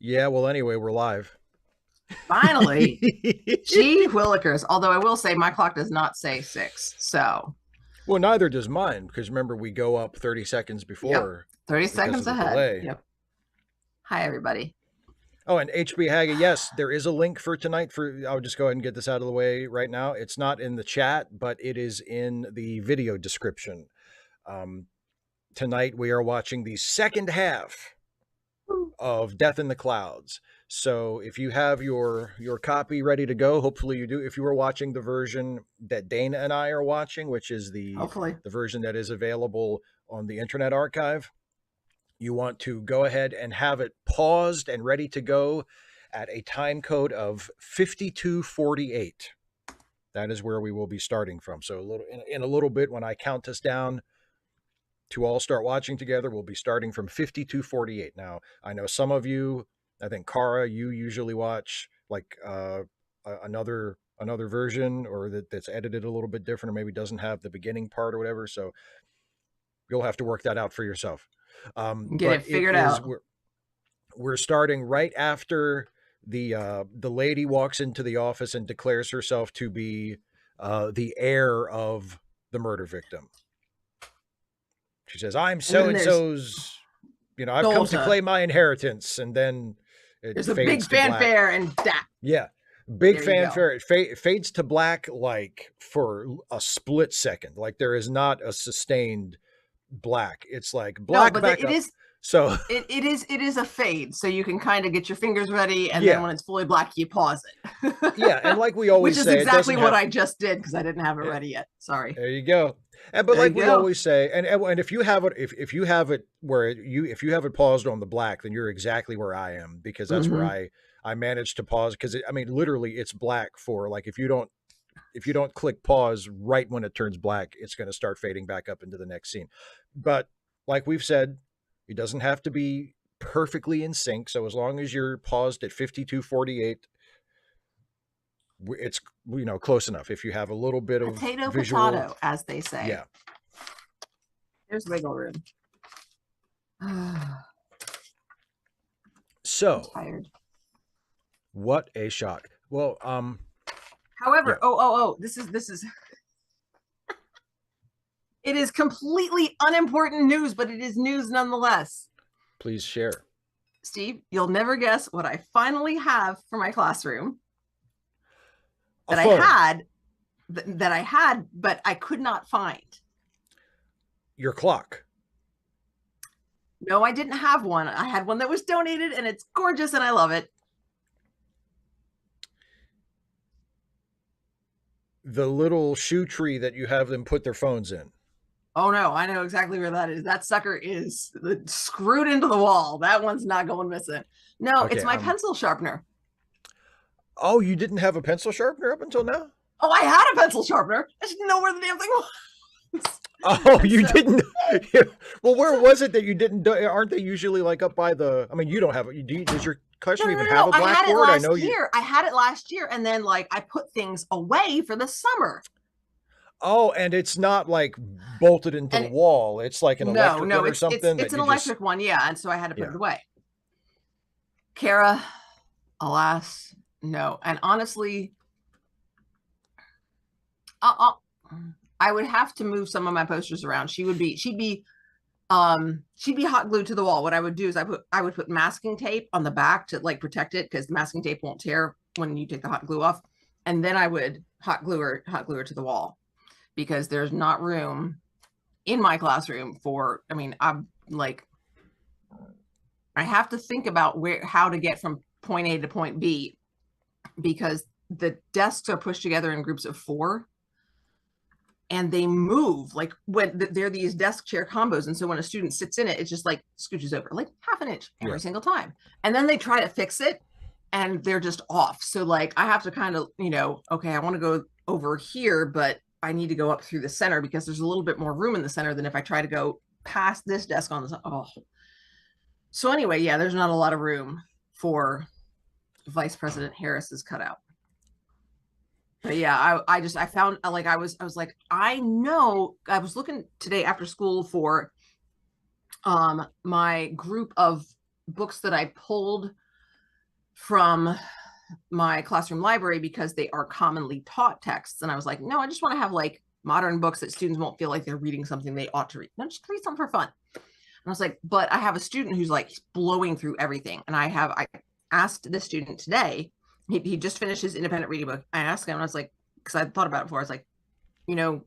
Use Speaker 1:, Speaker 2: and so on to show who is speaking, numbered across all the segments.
Speaker 1: Yeah, well, anyway, we're live.
Speaker 2: Finally. Gee willikers. Although I will say my clock does not say 6. So,
Speaker 1: Well, neither does mine, because remember, we go up 30 seconds
Speaker 2: yep.
Speaker 1: before
Speaker 2: 30
Speaker 1: because
Speaker 2: seconds
Speaker 1: of the
Speaker 2: ahead.
Speaker 1: delay.
Speaker 2: Yep. Hi, everybody.
Speaker 1: Oh, and HB Haga, yes, there is a link for tonight. I'll just go ahead and get this out of the way right now. It's not in the chat, but it is in the video description. Um, Tonight, we are watching the second half of Death in the Clouds. So if you have your copy ready to go, hopefully you do. If you are watching the version that Dana and I are watching, which is
Speaker 2: Hopefully.
Speaker 1: the version that is available on the Internet Archive, you want to go ahead and have it paused and ready to go at a time code of 5248. That is where we will be starting from. So in a little bit, when I count us down to all start watching together, we'll be starting from 5248. Now, I know some of you, I think Kara, you usually watch like another version, or that's edited a little bit different, or maybe doesn't have the beginning part or whatever. So you'll have to work that out for yourself.
Speaker 2: Get
Speaker 1: But
Speaker 2: it
Speaker 1: it
Speaker 2: figured
Speaker 1: is
Speaker 2: out.
Speaker 1: we're starting right after the lady walks into the office and declares herself to be the heir of the murder victim. She says, "I'm
Speaker 2: And
Speaker 1: so
Speaker 2: then
Speaker 1: and
Speaker 2: there's
Speaker 1: so's. I've come to
Speaker 2: Dolta.
Speaker 1: claim my inheritance." And then it
Speaker 2: There's a big
Speaker 1: fades to black.
Speaker 2: fanfare and that.
Speaker 1: Yeah, big
Speaker 2: There you go.
Speaker 1: fanfare. It fades to black like for a split second. Like there is not a sustained black. It's like
Speaker 2: No,
Speaker 1: black
Speaker 2: but
Speaker 1: back
Speaker 2: it
Speaker 1: up.
Speaker 2: is
Speaker 1: So
Speaker 2: it is a fade, so you can kind of get your fingers ready, and then
Speaker 1: yeah,
Speaker 2: when it's fully black, you pause
Speaker 1: yeah, and
Speaker 2: it.
Speaker 1: like we
Speaker 2: Which
Speaker 1: always
Speaker 2: is
Speaker 1: say, it
Speaker 2: exactly
Speaker 1: doesn't
Speaker 2: what
Speaker 1: have.
Speaker 2: I just did because I didn't have it
Speaker 1: eh,
Speaker 2: ready yet. Sorry.
Speaker 1: There you go. But
Speaker 2: There
Speaker 1: like
Speaker 2: you
Speaker 1: we
Speaker 2: go.
Speaker 1: always say, and if you have it, if you have it where if you have it paused on the black, then you're exactly where I am, because that's where
Speaker 2: Mm-hmm.
Speaker 1: I managed to pause, because I mean literally it's black for like if you don't click pause right when it turns black, it's going to start fading back up into the next scene. But like we've said, it doesn't have to be perfectly in sync. So as long as you're paused at 5248, it's close enough. If you have a little bit of
Speaker 2: Potato,
Speaker 1: visual,
Speaker 2: potato, as they say.
Speaker 1: yeah,
Speaker 2: There's wiggle room. I'm
Speaker 1: so
Speaker 2: tired.
Speaker 1: what a shock. Well, yeah,
Speaker 2: However, oh, this is it is completely unimportant news, but it is news nonetheless.
Speaker 1: please share.
Speaker 2: Steve, you'll never guess what I finally have for my classroom
Speaker 1: A
Speaker 2: that I
Speaker 1: phone.
Speaker 2: had but I could not find.
Speaker 1: Your clock.
Speaker 2: No, I didn't have one. I had one that was donated, and it's gorgeous, and I love it.
Speaker 1: The little shoe tree that you have them put their phones in.
Speaker 2: Oh no, I know exactly where that is. That sucker is screwed into the wall. That one's not going missing. No, it's
Speaker 1: Okay.
Speaker 2: my pencil sharpener.
Speaker 1: Oh, you didn't have a pencil sharpener up until now?
Speaker 2: Oh, I had a pencil sharpener. I just didn't know where the damn thing was.
Speaker 1: Oh, you didn't. Well, where was it that you didn't? Aren't they usually like up by the? I mean, you don't have it. Does your classroom even have a
Speaker 2: I had it
Speaker 1: blackboard? I
Speaker 2: last
Speaker 1: know
Speaker 2: year. I had it last year, and then like I put things away for the summer.
Speaker 1: Oh, and it's not like bolted into the
Speaker 2: And
Speaker 1: wall. It's like an electric
Speaker 2: no,
Speaker 1: one or something
Speaker 2: it's
Speaker 1: that
Speaker 2: an
Speaker 1: you just.
Speaker 2: electric one, yeah. And so I had to put
Speaker 1: Yeah.
Speaker 2: it away. Kara, alas, no. And honestly, I would have to move some of my posters around. She'd be hot glued to the wall. What I would do is I would put masking tape on the back to like protect it, because the masking tape won't tear when you take the hot glue off. And then I would hot glue her to the wall, because there's not room in my classroom for, I mean, I'm like, I have to think about how to get from point A to point B, because the desks are pushed together in groups of 4, and they move like when they're these desk chair combos. And so when a student sits in it, it just like scooches over like half an inch every single time. And then they try to fix it and they're just off. So like I have to kind of, okay, I want to go over here, but I need to go up through the center because there's a little bit more room in the center than if I try to go past this desk on the So anyway, yeah, there's not a lot of room for Vice President Harris's cutout. But yeah, I found like I was like, I know, I was looking today after school for my group of books that I pulled from my classroom library because they are commonly taught texts. And I was like, no, I just want to have like modern books that students won't feel like they're reading something they ought to read. No, just read something for fun. And I was like, but I have a student who's like blowing through everything. And I asked this student today, he just finished his independent reading book. I asked him, and I was like, because I thought about it before, I was like, you know,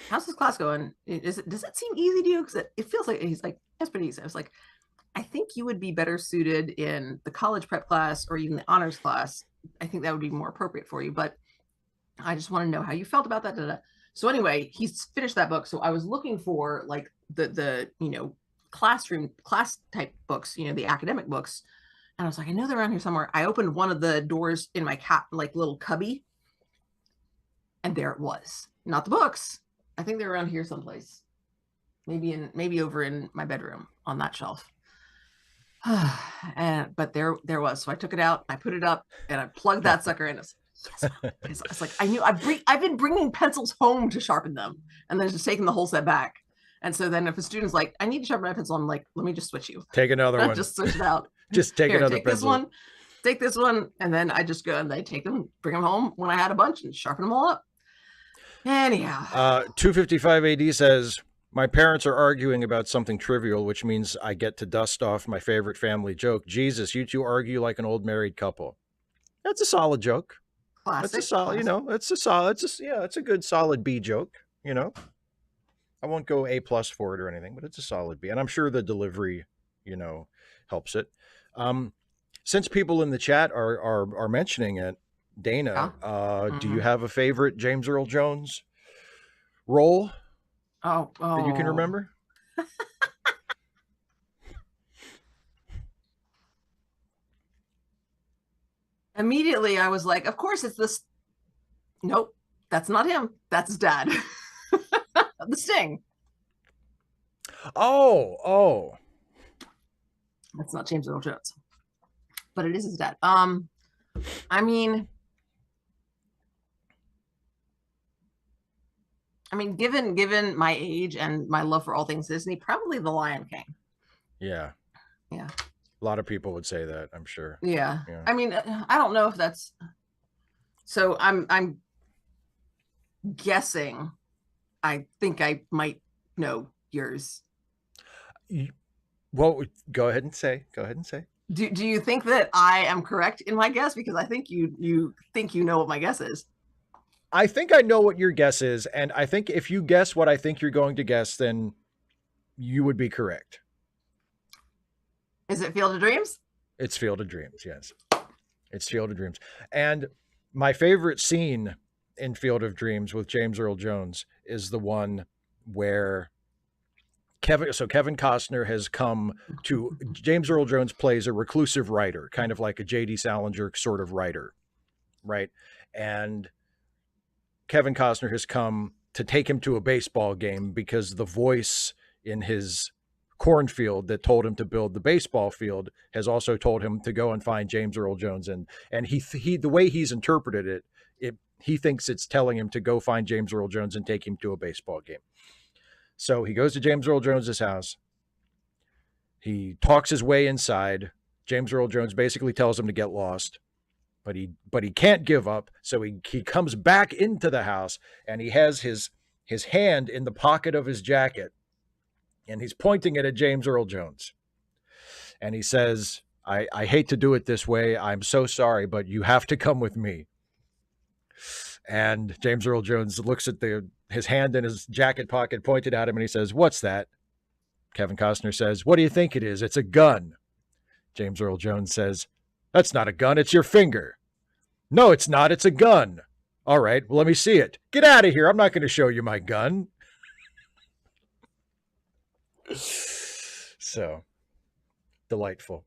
Speaker 2: how's this class going? Does it seem easy to you? Because it feels like, he's like, that's pretty easy. I was like, I think you would be better suited in the college prep class or even the honors class. I think that would be more appropriate for you. But I just want to know how you felt about that. Da, da. So anyway, he's finished that book. So I was looking for like the classroom class type books, the academic books. And I was like, I know they're around here somewhere. I opened one of the doors in my like little cubby, and there it was. Not the books. I think they're around here someplace. Maybe over in my bedroom on that shelf. But there was. So I took it out, I put it up, and I plugged that sucker in. It's like I've been bringing pencils home to sharpen them, and then just taking the whole set back. And so then if a student's like, I need to sharpen my pencil, I'm like, let me just switch you.
Speaker 1: Take another one.
Speaker 2: Just switch it out.
Speaker 1: Just take another
Speaker 2: take
Speaker 1: pencil.
Speaker 2: Take this one, and then I just go and they take them, bring them home when I had a bunch, and sharpen them all up. Anyhow.
Speaker 1: 255 AD says, my parents are arguing about something trivial, which means I get to dust off my favorite family joke. Jesus, you two argue like an old married couple. That's a solid joke.
Speaker 2: Classic.
Speaker 1: That's a solid, it's a good solid B joke, I won't go A+ for it or anything, but it's a solid B. And I'm sure the delivery, helps it. Since people in the chat are mentioning it, Dana, do you have a favorite James Earl Jones role?
Speaker 2: Oh.
Speaker 1: That you can remember?
Speaker 2: Immediately I was like, of course it's this. Nope, that's not him. That's his dad. The Sting.
Speaker 1: Oh.
Speaker 2: That's not James Earl Jones, but it is his dad. I mean, given my age and my love for all things Disney, probably The Lion King.
Speaker 1: Yeah. A lot of people would say that, I'm sure.
Speaker 2: Yeah. I mean, I don't know if that's. So I'm guessing. I think I might know yours.
Speaker 1: Well, go ahead and say.
Speaker 2: Do you think that I am correct in my guess? Because I think you think you know what my guess is.
Speaker 1: I think I know what your guess is, and I think if you guess what I think you're going to guess, then you would be correct.
Speaker 2: Is it Field of Dreams?
Speaker 1: It's Field of Dreams, yes. It's Field of Dreams. And my favorite scene in Field of Dreams with James Earl Jones is the one where Kevin Costner has come to, James Earl Jones plays a reclusive writer, kind of like a J.D. Salinger sort of writer, right? And Kevin Costner has come to take him to a baseball game because the voice in his cornfield that told him to build the baseball field has also told him to go and find James Earl Jones. And he the way he's interpreted it, he thinks it's telling him to go find James Earl Jones and take him to a baseball game. So he goes to James Earl Jones's house. He talks his way inside. James Earl Jones basically tells him to get lost, but he can't give up. So he comes back into the house, and he has his hand in the pocket of his jacket, and he's pointing it at James Earl Jones. And he says, I hate to do it this way. I'm so sorry, but you have to come with me. And James Earl Jones looks at his hand in his jacket pocket, pointed at him, and he says, "What's that?" Kevin Costner says, "What do you think it is? It's a gun." James Earl Jones says, "That's not a gun. It's your finger." "No, it's not. It's a gun." "All right, well, let me see it." "Get out of here. I'm not going to show you my gun." So, delightful.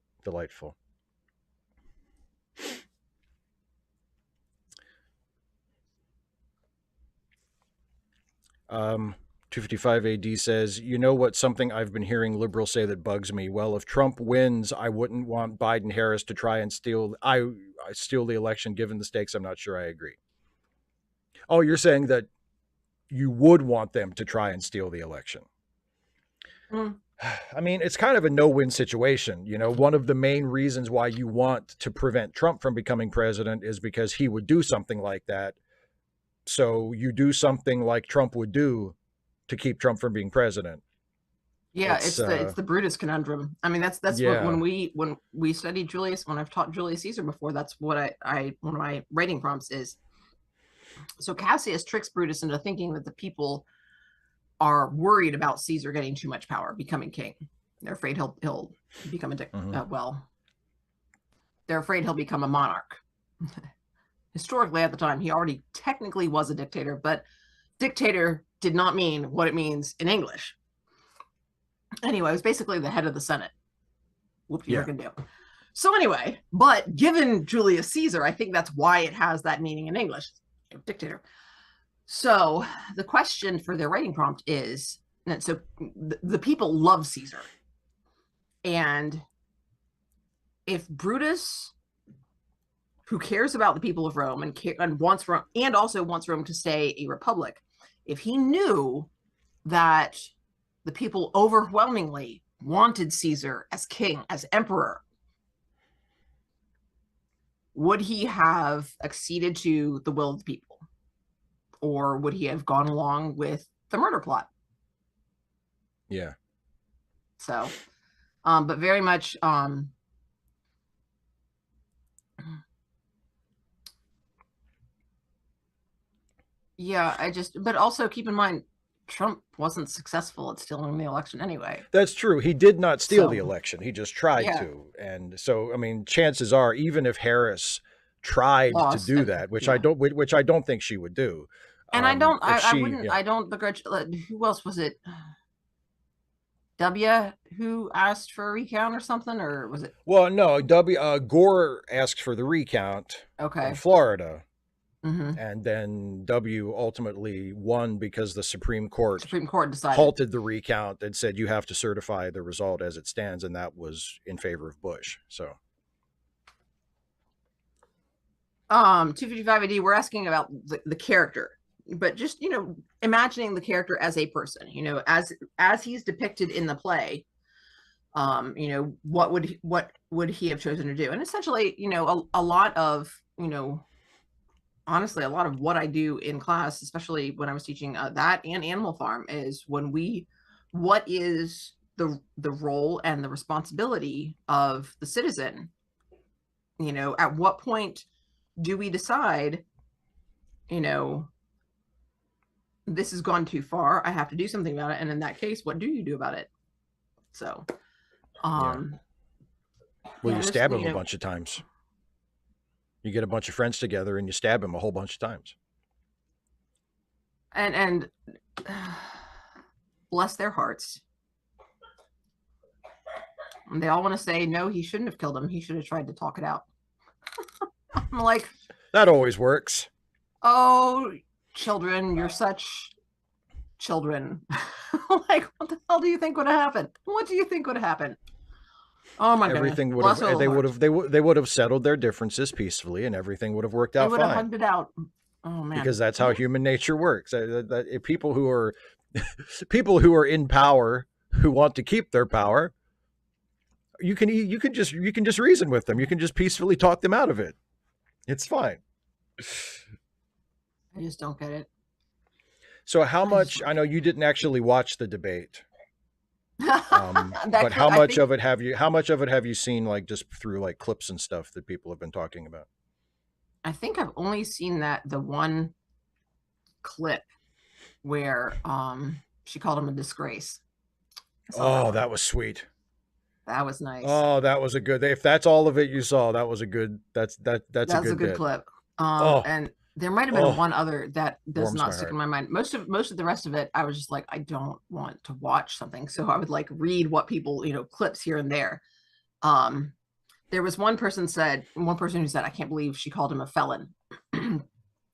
Speaker 1: 255 AD says, you know what, something I've been hearing liberals say that bugs me. Well, if Trump wins, I wouldn't want Biden Harris to try and steal the election. Given the stakes, I'm not sure I agree. Oh, you're saying that you would want them to try and steal the election.
Speaker 2: Mm.
Speaker 1: I mean, it's kind of a no-win situation. You know, one of the main reasons why you want to prevent Trump from becoming president is because he would do something like that. So you do something like Trump would do to keep Trump from being president.
Speaker 2: Yeah,
Speaker 1: It's
Speaker 2: it's the Brutus conundrum. I mean, that's what
Speaker 1: yeah.
Speaker 2: when we studied Julius, when I've taught Julius Caesar before, that's what I one of my writing prompts is. So Cassius tricks Brutus into thinking that the people are worried about Caesar getting too much power, becoming king. They're afraid he'll become a well, they're afraid he'll become a monarch. Historically, at the time, he already technically was a dictator, but dictator did not mean what it means in English. Anyway, it was basically the head of the Senate. Whoop you can do. So anyway, but given Julius Caesar, I think that's why it has that meaning in English, dictator. So the question for their writing prompt is, and so the people love Caesar. And if Brutus, who cares about the people of Rome and wants Rome, and also wants Rome to stay a republic, if he knew that the people overwhelmingly wanted Caesar as king, as emperor, would he have acceded to the will of the people? Or would he have gone along with the murder plot?
Speaker 1: Yeah.
Speaker 2: So, but very much, yeah, but also keep in mind, Trump wasn't successful at stealing the election anyway.
Speaker 1: That's true. He did not steal the election. He just tried to. And so, I mean, chances are, even if Harris tried to do that, which I don't think she would do.
Speaker 2: And I don't begrudge. Who else was it? W who asked for a recount or something, or was it?
Speaker 1: Well, no, Gore asked for the recount in Florida. And then W ultimately won because the Supreme Court
Speaker 2: decided,
Speaker 1: halted the recount and said you have to certify the result as it stands, and that was in favor of Bush. So
Speaker 2: 255 AD, we're asking about the character, but just, you know, imagining the character as a person, you know, as he's depicted in the play. You know, what would he have chosen to do? And essentially, you know, a lot of, you know, honestly, a lot of what I do in class, especially when I was teaching that and Animal Farm, is what is the role and the responsibility of the citizen? You know, at what point do we decide, you know, this has gone too far, I have to do something about it, and in that case, what do you do about it? So,
Speaker 1: well, you stab him a bunch of times. You get a bunch of friends together and you stab him a whole bunch of times.
Speaker 2: And bless their hearts. And they all want to say, no, he shouldn't have killed him. He should have tried to talk it out. I'm like,
Speaker 1: that always works.
Speaker 2: Oh, children, you're such children. Like, what the hell do you think would have happened? What do you think would have happened? Oh my god!
Speaker 1: Everything would have. They would have settled their differences peacefully, and everything would have worked out fine. They would have
Speaker 2: hugged it out. Oh man!
Speaker 1: Because that's how human nature works. People who are in power, who want to keep their power, you can just reason with them. You can just peacefully talk them out of it. It's fine.
Speaker 2: I just don't get it.
Speaker 1: So how much? I know you didn't actually watch the debate. But how much of it have you seen, like just through like clips and stuff that people have been talking about?
Speaker 2: I think I've only seen the one clip where she called him a disgrace.
Speaker 1: Oh, that was sweet.
Speaker 2: That was nice.
Speaker 1: Oh, that was a good. If that's all of it you saw, that was a good. That's a good
Speaker 2: clip. And there might have been one other that does not stick in my mind. Most of the rest of it, I was just like, I don't want to watch something. So I would like read what people, you know, clips here and there. There was one person who said, I can't believe she called him a felon. And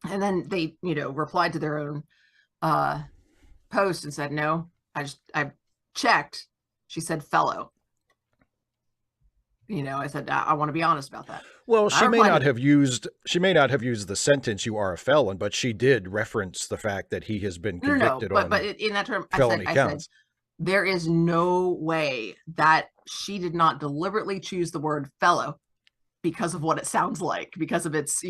Speaker 2: then they, you know, replied to their own post and said, no, I checked. She said fellow. You know, I said, I want to be honest about that.
Speaker 1: Well, she may not have used the sentence "you are a felon," but she did reference the fact that he has been convicted on
Speaker 2: but in that term,
Speaker 1: felony counts.
Speaker 2: there is no way that she did not deliberately choose the word fellow because of what it sounds like, because of its,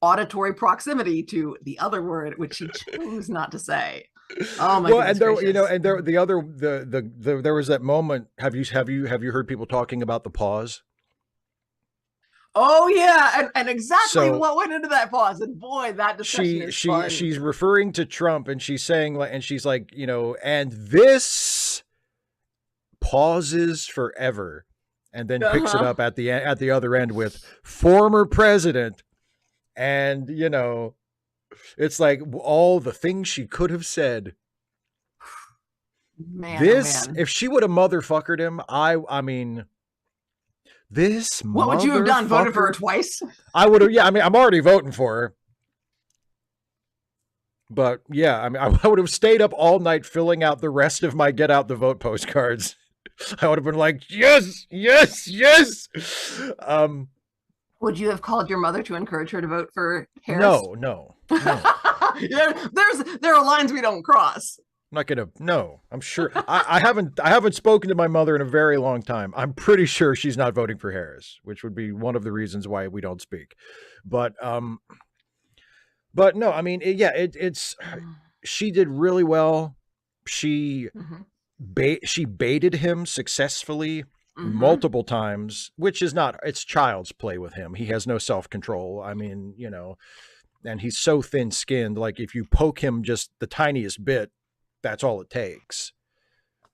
Speaker 2: auditory proximity to the other word, which she chose not to say. Oh my
Speaker 1: Well,
Speaker 2: goodness
Speaker 1: and there,
Speaker 2: gracious.
Speaker 1: there was that moment. Have you heard people talking about the pause?
Speaker 2: Oh yeah, and exactly
Speaker 1: So
Speaker 2: what went into that pause. And boy, that discussion is fun.
Speaker 1: she's referring to Trump, and she's saying like, and she's like, and this pauses forever, and then picks it
Speaker 2: Uh-huh.
Speaker 1: up at the other end with former president, and it's like all the things she could have said.
Speaker 2: Man, oh
Speaker 1: This,
Speaker 2: man.
Speaker 1: if she would have motherfuckered him, I mean, this
Speaker 2: What would you have done? Voted for her
Speaker 1: motherfucker,
Speaker 2: twice?
Speaker 1: I would have. Yeah, I mean, I'm already voting for her. But yeah, I mean, I would have stayed up all night filling out the rest of my get out the vote postcards. I would have been like, yes, yes, yes.
Speaker 2: Would you have called your mother to encourage her to vote for Harris?
Speaker 1: No, no, no.
Speaker 2: There are lines we don't cross.
Speaker 1: I'm not gonna. No, I'm sure. I haven't spoken to my mother in a very long time. I'm pretty sure she's not voting for Harris, which would be one of the reasons why we don't speak. But no, I mean, it's she did really well. She
Speaker 2: Mhm.
Speaker 1: she baited him successfully
Speaker 2: Mhm.
Speaker 1: multiple times, which is not, it's child's play with him. He has no self-control. I mean, and he's so thin-skinned, like if you poke him just the tiniest bit, that's all it takes,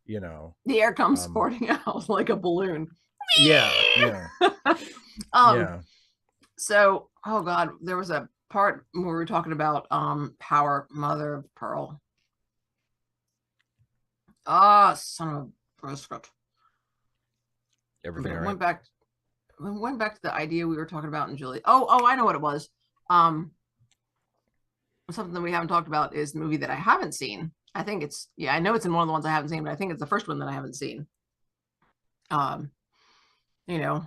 Speaker 1: you know.
Speaker 2: The air comes
Speaker 1: Um
Speaker 2: sporting out like a balloon.
Speaker 1: yeah, yeah,
Speaker 2: um,
Speaker 1: yeah.
Speaker 2: so oh god, there was a part where we were talking about Power, mother of Pearl. Ah, son of a brisket.
Speaker 1: Everything all right?
Speaker 2: Went back to the idea we were talking about in Julie. Oh, I know what it was. Um, something that we haven't talked about is the movie that I haven't seen. I think it's, yeah, I know it's in one of the ones I haven't seen, but I think it's the first one that I haven't seen. Um, you know,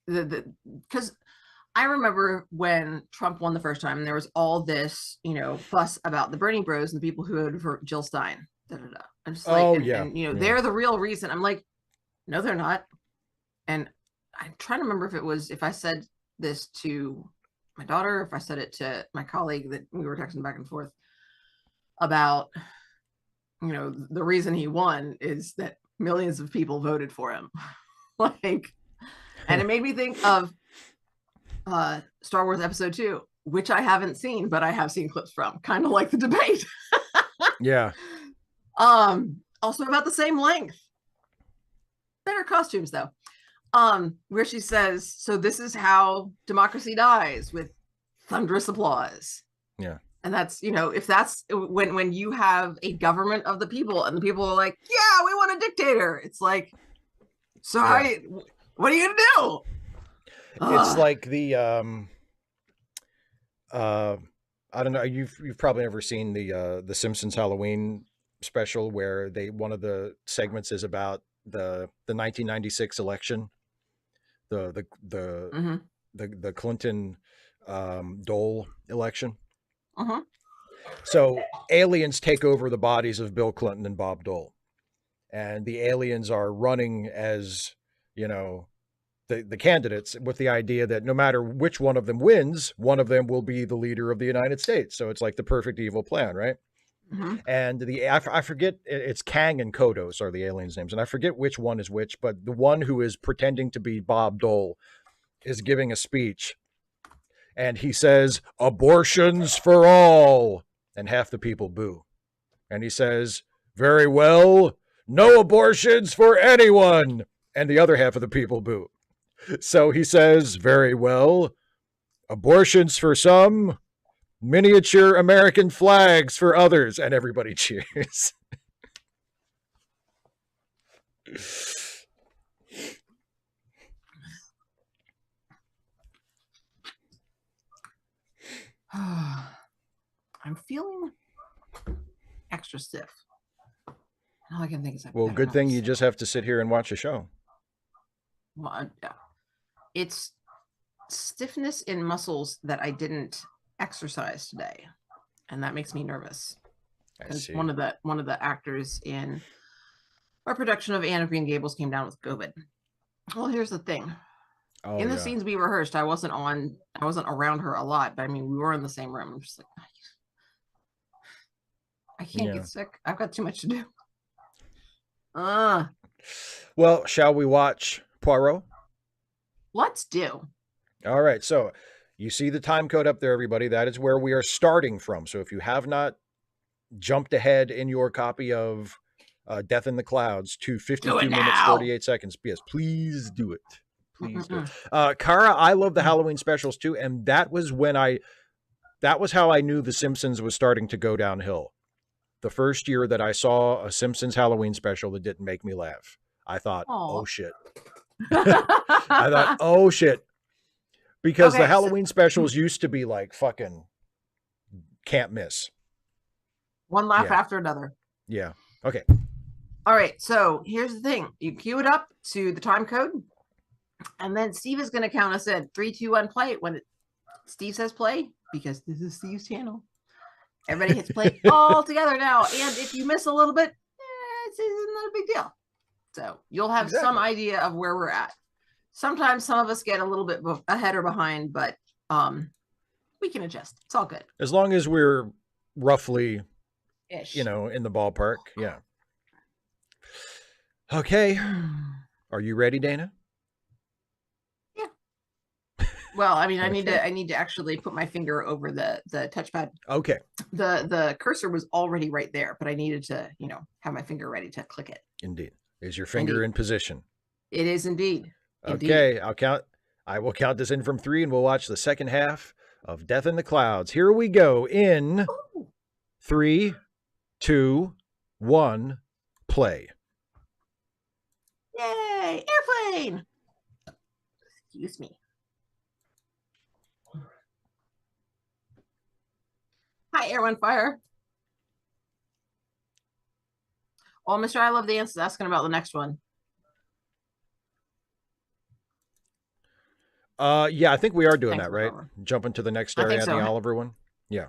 Speaker 2: the because I remember when Trump won the first time, there was all this, fuss about the Bernie Bros and the people who voted for Jill Stein. Da, da, da. I'm just like,
Speaker 1: Oh yeah,
Speaker 2: and
Speaker 1: yeah.
Speaker 2: they're the real reason. I'm like, no, they're not. And I'm trying to remember if I said this to my daughter, if I said it to my colleague that we were texting back and forth about, the reason he won is that millions of people voted for him. Like, and it made me think of Star Wars Episode 2, which I haven't seen, but I have seen clips from, kind of like the debate.
Speaker 1: Yeah.
Speaker 2: Also about the same length. Better costumes though. Where she says, so this is how democracy dies, with thunderous applause.
Speaker 1: Yeah.
Speaker 2: And that's, if that's when you have a government of the people and the people are like, yeah, we want a dictator. It's like, so
Speaker 1: Yeah.
Speaker 2: what are you gonna do?
Speaker 1: It's like the I don't know, you've probably never seen the Simpsons Halloween special, where one of the segments is about the 1996 election, the the
Speaker 2: Mm-hmm.
Speaker 1: the Clinton Dole election.
Speaker 2: Mm-hmm.
Speaker 1: So aliens take over the bodies of Bill Clinton and Bob Dole, and the aliens are running as, the candidates, with the idea that no matter which one of them wins, one of them will be the leader of the United States. So it's like the perfect evil plan, right?
Speaker 2: Mm-hmm.
Speaker 1: And I forget, it's Kang and Kodos are the aliens' names, and I forget which one is which, but the one who is pretending to be Bob Dole is giving a speech, and he says, "Abortions for all," and half the people boo. And he says, "Very well, no abortions for anyone," and the other half of the people boo. So he says, "Very well, abortions for some, miniature American flags for others," and everybody cheers.
Speaker 2: I'm feeling extra stiff. All I can think is I
Speaker 1: Well,
Speaker 2: better
Speaker 1: good
Speaker 2: not
Speaker 1: thing you
Speaker 2: sit.
Speaker 1: just have to sit here and watch a show.
Speaker 2: Well, yeah. It's stiffness in muscles that I didn't exercise today, and that makes me nervous.
Speaker 1: I
Speaker 2: because
Speaker 1: see.
Speaker 2: one of the actors in our production of Anne of Green Gables came down with COVID. Well, here's the thing.
Speaker 1: Oh
Speaker 2: In the
Speaker 1: yeah.
Speaker 2: scenes we rehearsed, I wasn't around her a lot, but I mean, we were in the same room. I'm just like, I can't
Speaker 1: Yeah.
Speaker 2: get sick. I've got too much to do.
Speaker 1: Well, shall we watch Poirot?
Speaker 2: Let's do.
Speaker 1: All right. So you see the time code up there, everybody. That is where we are starting from. So if you have not jumped ahead in your copy of Death in the Clouds to
Speaker 2: Do
Speaker 1: 52
Speaker 2: it
Speaker 1: minutes,
Speaker 2: now.
Speaker 1: 48 seconds, yes, please do it. Please do it. Kara, I love the Halloween specials too. And that was how I knew The Simpsons was starting to go downhill. The first year that I saw a Simpsons Halloween special that didn't make me laugh, I thought, oh shit. I thought, oh shit. Because the Halloween specials used to be like fucking can't miss.
Speaker 2: One laugh after another.
Speaker 1: Yeah. Okay.
Speaker 2: All right. So here's the thing. You cue it up to the time code. And then Steve is going to count us in 3, 2, 1, play. When Steve says play, because this is Steve's channel, everybody hits play all together now. And if you miss a little bit, it's not a big deal. So you'll have some idea of where we're at. Sometimes some of us get a little bit ahead or behind, but we can adjust. It's all good.
Speaker 1: As long as we're roughly, in the ballpark. Yeah. Okay. Are you ready, Dana?
Speaker 2: Well, I mean, I need to actually put my finger over the touchpad.
Speaker 1: Okay.
Speaker 2: The cursor was already right there, but I needed to, have my finger ready to click it.
Speaker 1: Indeed. Is your finger in position?
Speaker 2: It is indeed.
Speaker 1: Okay, I will count this in from 3 and we'll watch the second half of Death in the Clouds. Here we go in 3, 2, 1, play.
Speaker 2: Yay, airplane. Excuse me. Hi, Air One Fire. Oh, Mr. I Love Dance is asking about the next one.
Speaker 1: Yeah, I think we are doing that, right? Jumping to the next area, the Oliver one. Yeah.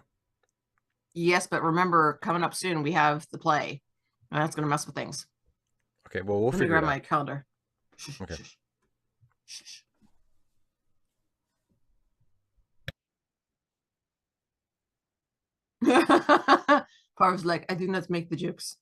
Speaker 2: Yes, but remember, coming up soon, we have the play. And that's going to mess with things.
Speaker 1: Okay, well, we'll figure it out.
Speaker 2: Let me grab my calendar.
Speaker 1: Okay.
Speaker 2: Shh. Parv's like, I do not make the jokes.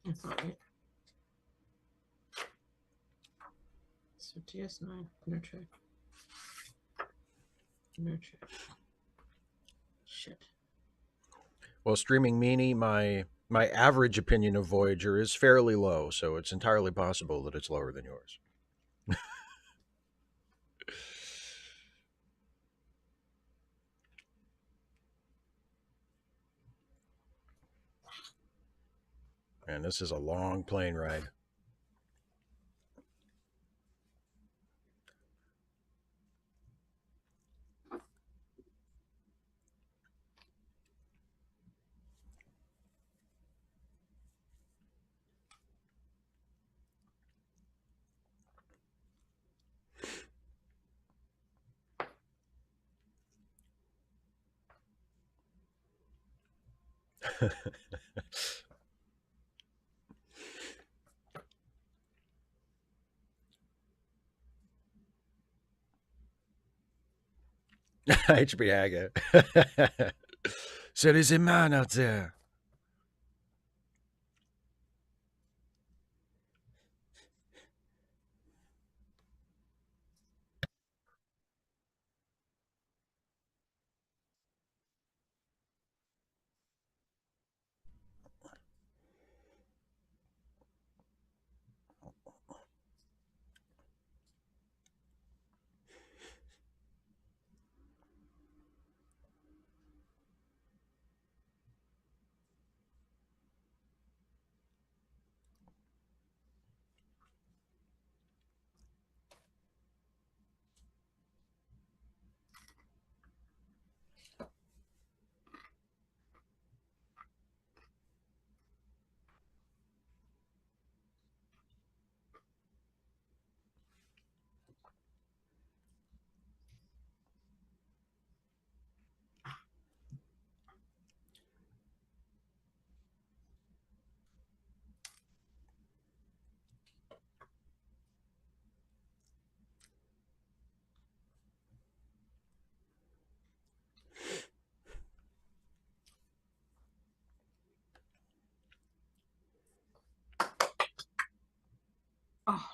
Speaker 2: That's not right. So TS9, no check. No check. Shit.
Speaker 1: Well, Streaming Meanie, my average opinion of Voyager is fairly low, so it's entirely possible that it's lower than yours. And this is a long plane ride. HB Haga. So there's a man out there.
Speaker 2: Oh.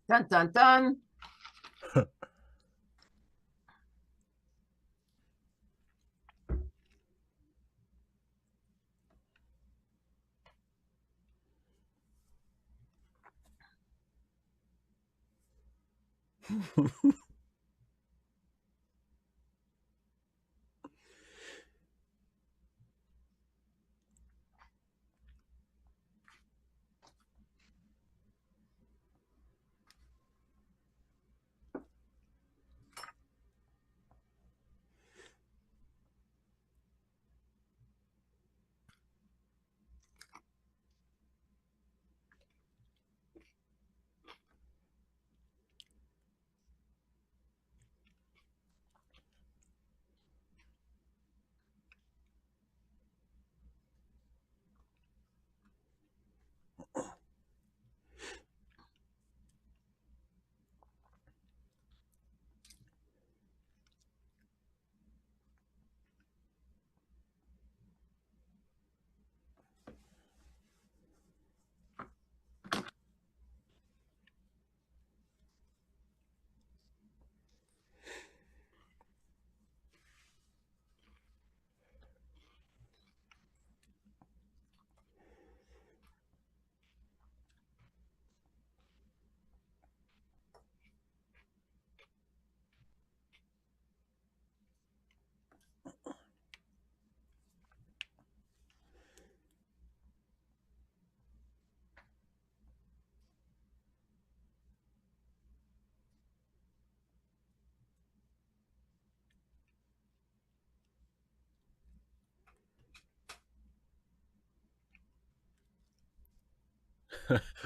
Speaker 2: Dun dun dun.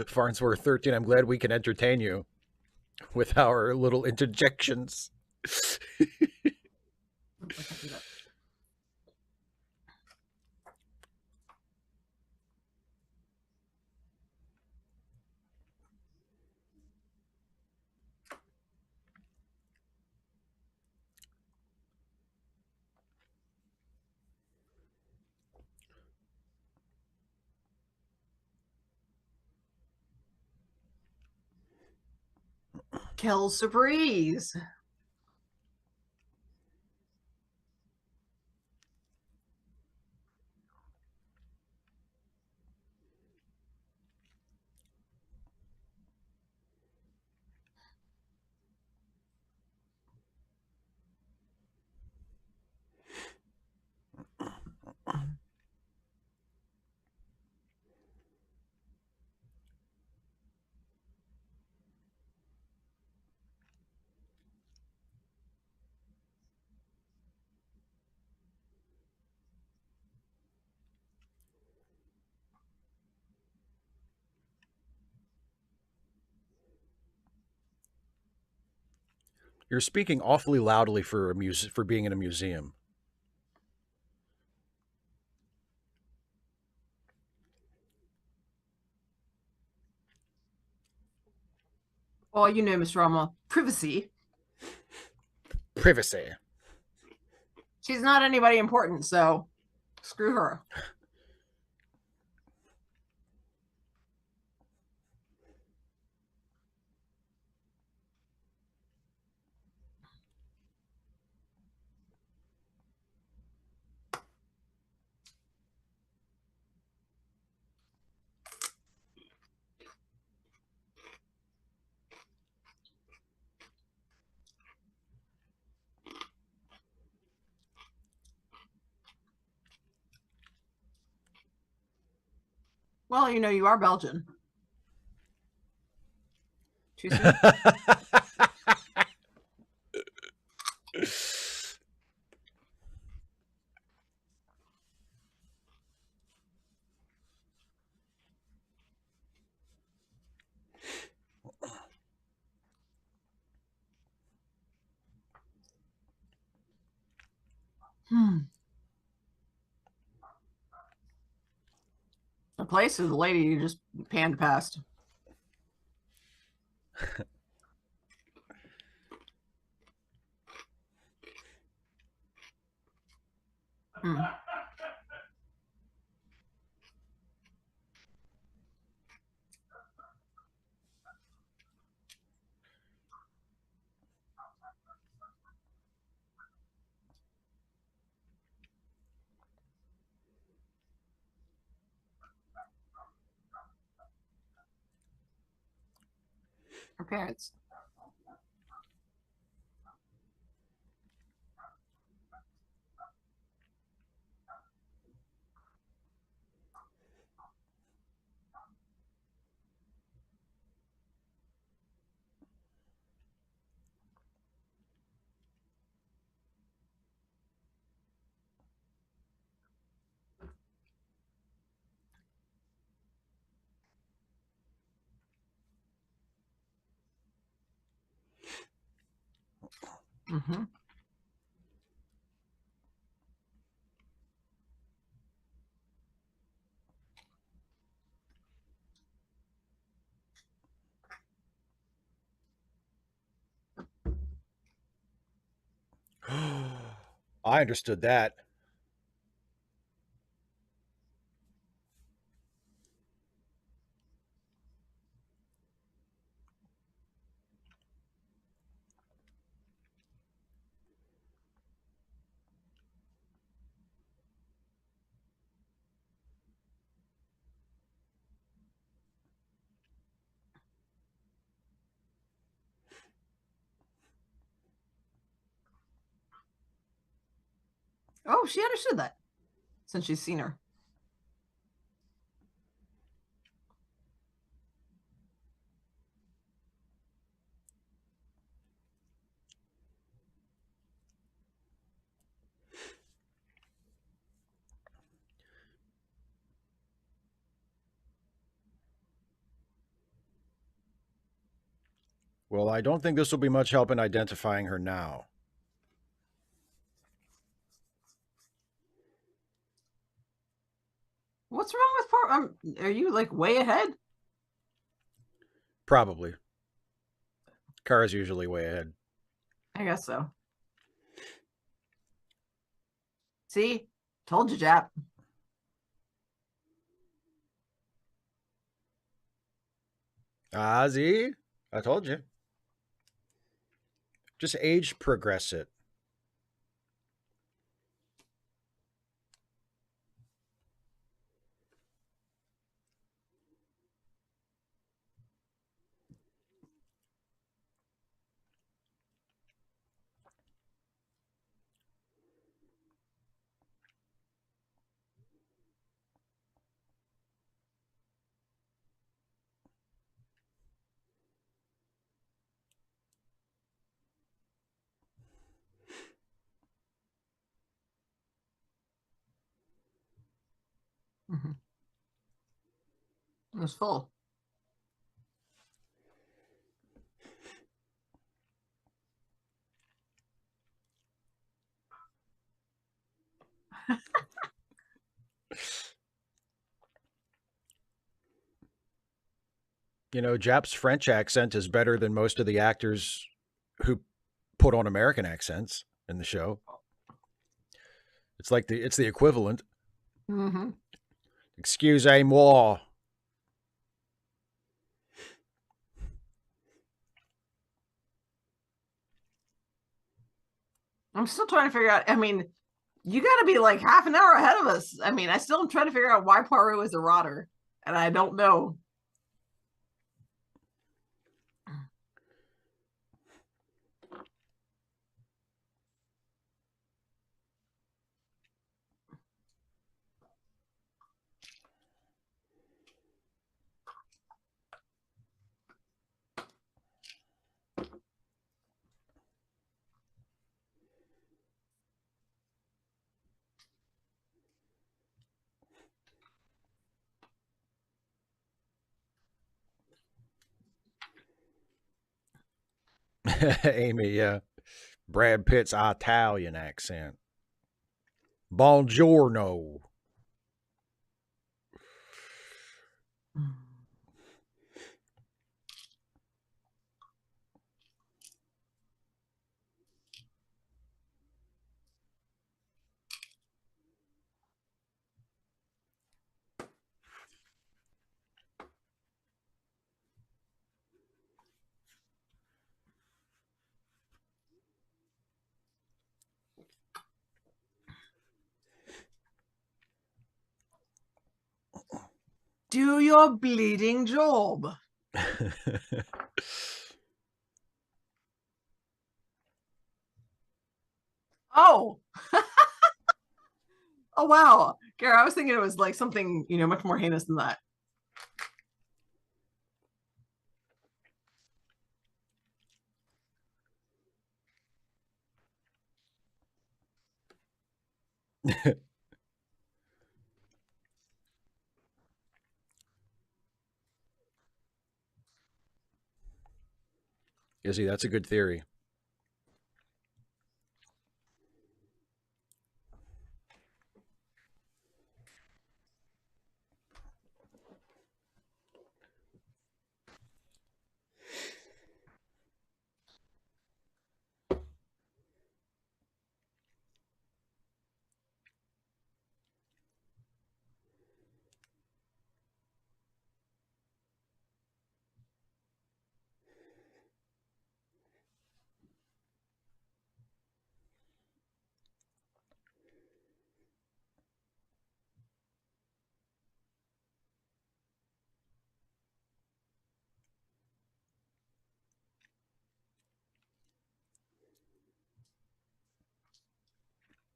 Speaker 1: Farnsworth 13, I'm glad we can entertain you with our little interjections.
Speaker 2: Kill surprise.
Speaker 1: You're speaking awfully loudly for for being in a museum.
Speaker 2: Well, you know, Mr. Rama, privacy.
Speaker 1: Privacy.
Speaker 2: She's not anybody important, so screw her. Well, you know, you are Belgian. Too soon? The place or the lady you just panned past? Hmm. Her parents. Mm-hmm.
Speaker 1: I understood that.
Speaker 2: Oh, she understood that since she's seen her.
Speaker 1: Well, I don't think this will be much help in identifying her now.
Speaker 2: What's wrong with poor? Are you like way ahead?
Speaker 1: Probably. Kara's usually way ahead.
Speaker 2: I guess so. See, told you, Jap.
Speaker 1: See? I told you. Just age progress it.
Speaker 2: Mm-hmm. It was full.
Speaker 1: Jap's French accent is better than most of the actors who put on American accents in the show. It's the equivalent.
Speaker 2: Mm-hmm.
Speaker 1: Excusez-moi.
Speaker 2: I'm still trying to figure out. I mean, you got to be like half an hour ahead of us. I mean, I still am trying to figure out why Poirot is a rotter, and I don't know.
Speaker 1: Amy, yeah. Brad Pitt's Italian accent. Buongiorno.
Speaker 2: Do your bleeding job. Oh, oh wow, Gary. I was thinking it was like something much more heinous than that.
Speaker 1: Izzy, that's a good theory.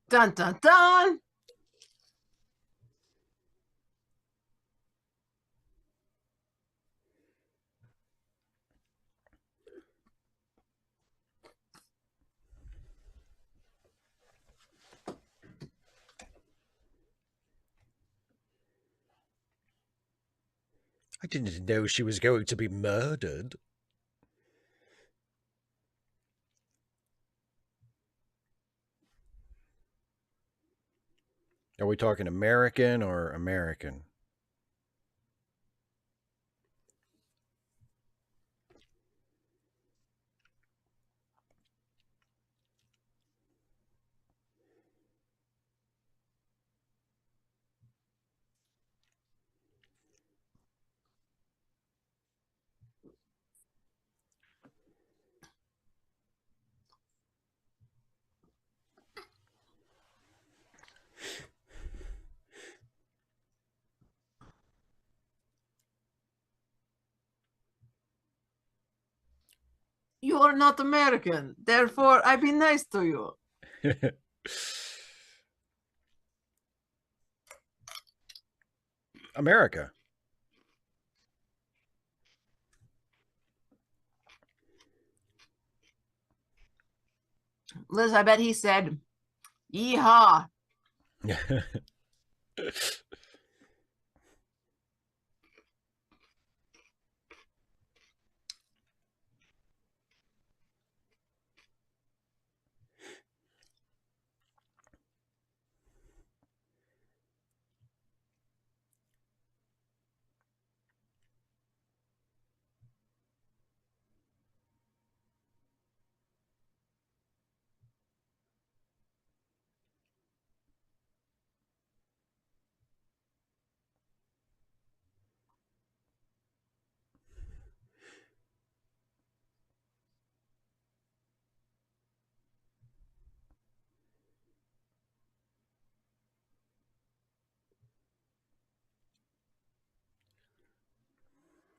Speaker 2: Dun dun dun.
Speaker 1: I didn't know she was going to be murdered. Are we talking American or American?
Speaker 2: You are not American, therefore I be nice to you.
Speaker 1: America.
Speaker 2: Liz, I bet he said, "Yeehaw."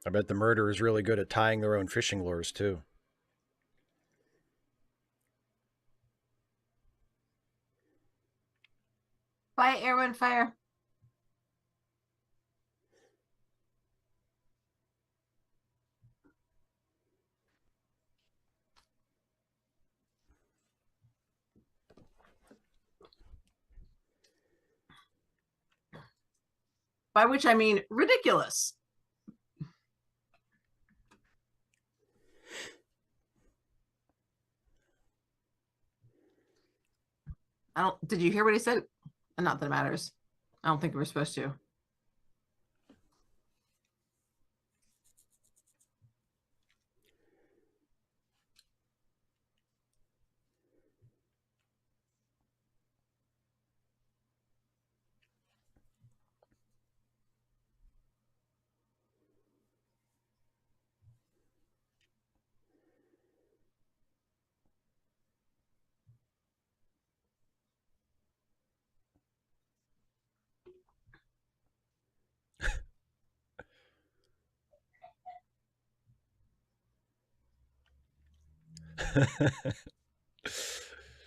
Speaker 1: I bet the murderer is really good at tying their own fishing lures, too.
Speaker 2: Bye, Airwind Fire. By which I mean ridiculous. I don't. Did you hear what he said? Not that it matters. I don't think we were supposed to.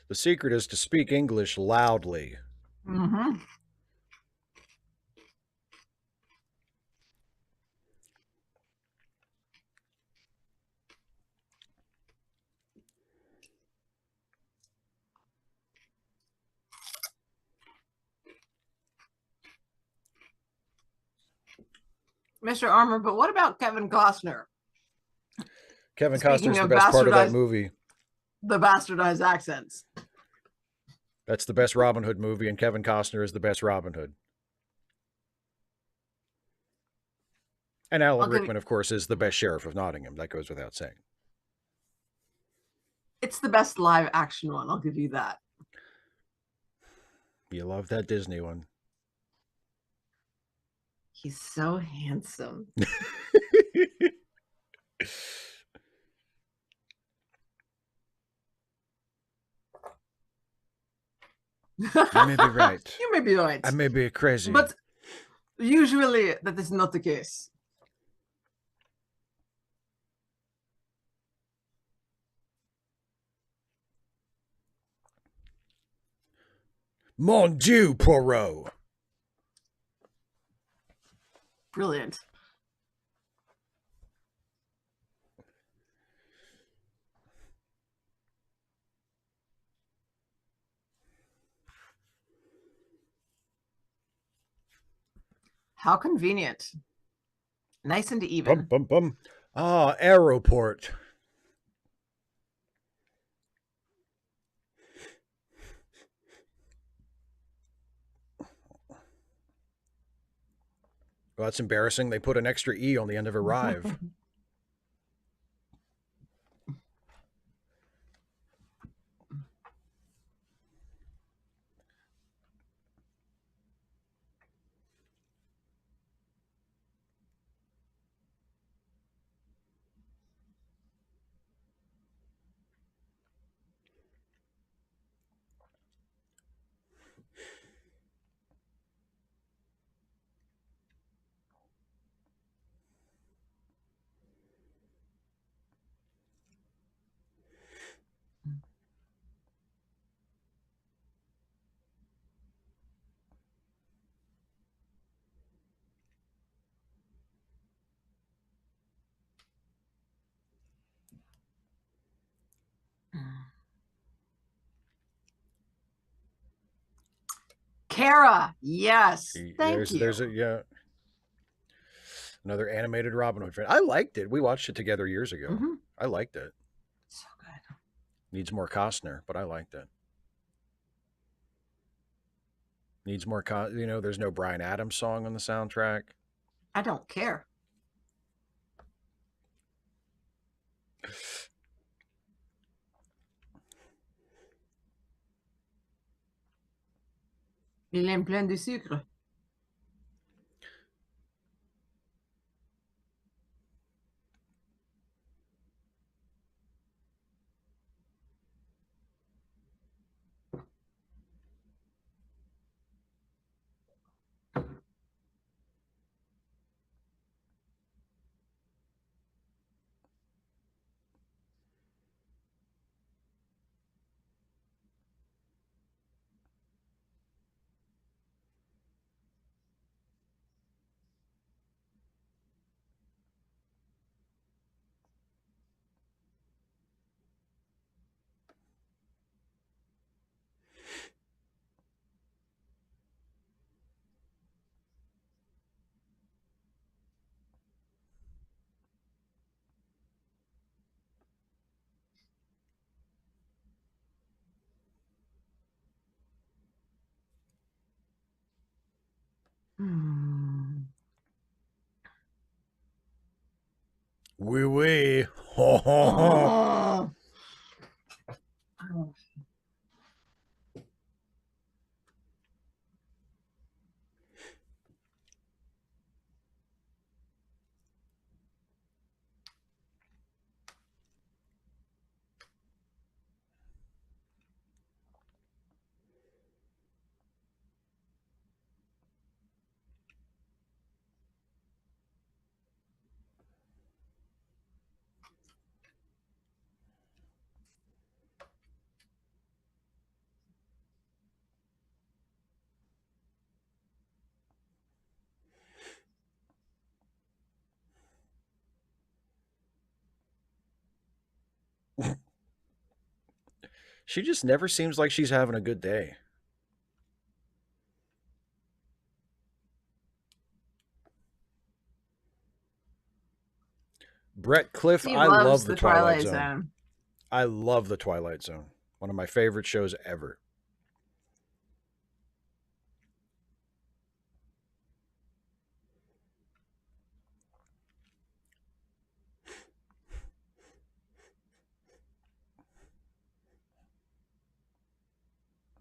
Speaker 1: The secret is to speak English loudly.
Speaker 2: Mm-hmm. Mr. Armour, but what about Kevin Costner?
Speaker 1: Kevin
Speaker 2: Speaking
Speaker 1: Costner's the
Speaker 2: of
Speaker 1: best part of that movie.
Speaker 2: the bastardized accents.
Speaker 1: That's the best Robin Hood movie, and Kevin Costner is the best Robin Hood. And Alan Rickman, of course, is the best Sheriff of Nottingham. That goes without saying.
Speaker 2: It's the best live action one. I'll give you that.
Speaker 1: You love that Disney one.
Speaker 2: He's so handsome.
Speaker 1: You may be right.
Speaker 2: You may be right.
Speaker 1: I may be crazy.
Speaker 2: But usually that is not the case.
Speaker 1: Mon Dieu, Poirot.
Speaker 2: Brilliant. How convenient. Nice and even.
Speaker 1: Bum, bum, bum. Ah, aeroport. Well, that's embarrassing. They put an extra E on the end of arrive.
Speaker 2: Kara, yes. Thank you.
Speaker 1: There's another animated Robin Hood fan. I liked it. We watched it together years ago.
Speaker 2: Mm-hmm.
Speaker 1: I liked it.
Speaker 2: So good.
Speaker 1: Needs more Costner, but I liked it. Needs more, there's no Bryan Adams song on the soundtrack.
Speaker 2: I don't care. Il aime plein de sucre. Hmm.
Speaker 1: Wee wee. Ho ho ho.
Speaker 2: Oh.
Speaker 1: She just never seems like she's having a good day. Brett Cliff,
Speaker 2: Steve
Speaker 1: I
Speaker 2: loves
Speaker 1: love the
Speaker 2: the
Speaker 1: Twilight
Speaker 2: Twilight
Speaker 1: Zone.
Speaker 2: Zone.
Speaker 1: I love the Twilight Zone. One of my favorite shows ever.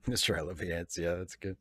Speaker 1: Mr. Elephants, yeah, that's good.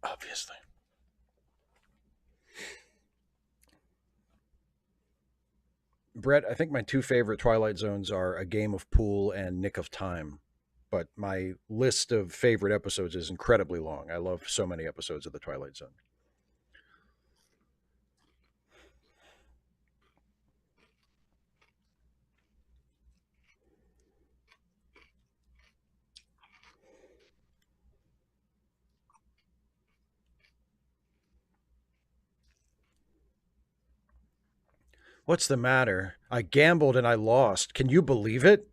Speaker 1: Obviously. Brett, I think my two favorite Twilight Zones are A Game of Pool and Nick of Time. But my list of favorite episodes is incredibly long. I love so many episodes of The Twilight Zone. What's the matter? I gambled and I lost. Can you believe it?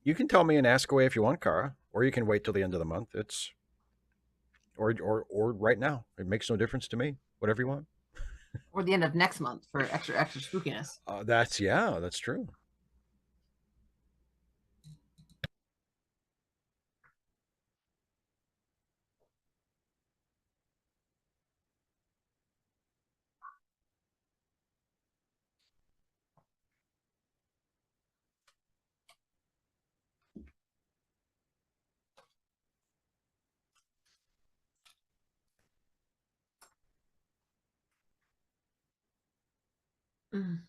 Speaker 1: You can tell me and ask away if you want, Kara, or you can wait till the end of the month. It's or right now. It makes no difference to me. Whatever you want.
Speaker 2: Or the end of next month for extra spookiness.
Speaker 1: That's yeah, that's true.
Speaker 2: Mm.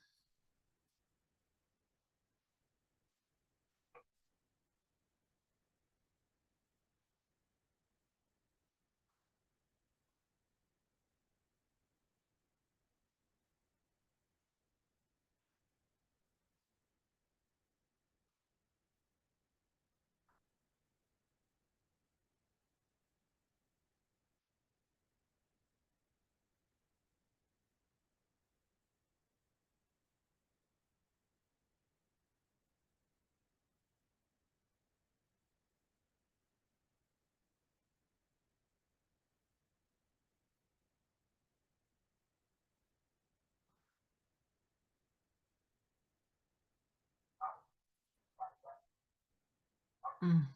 Speaker 2: Mm.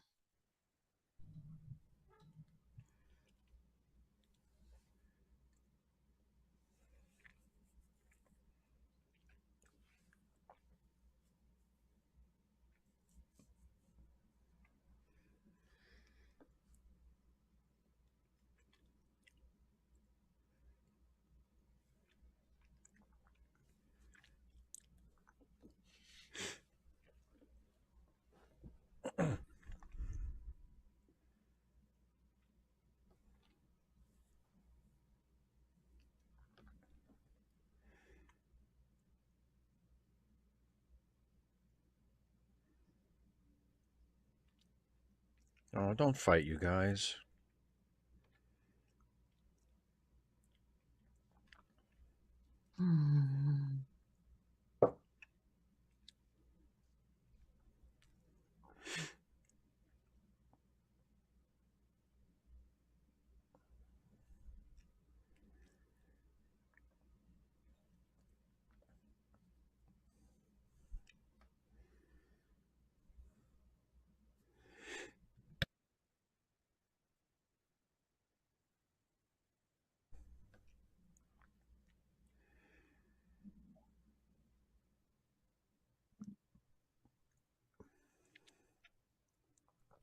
Speaker 1: Oh, don't fight, you guys.
Speaker 2: Mm.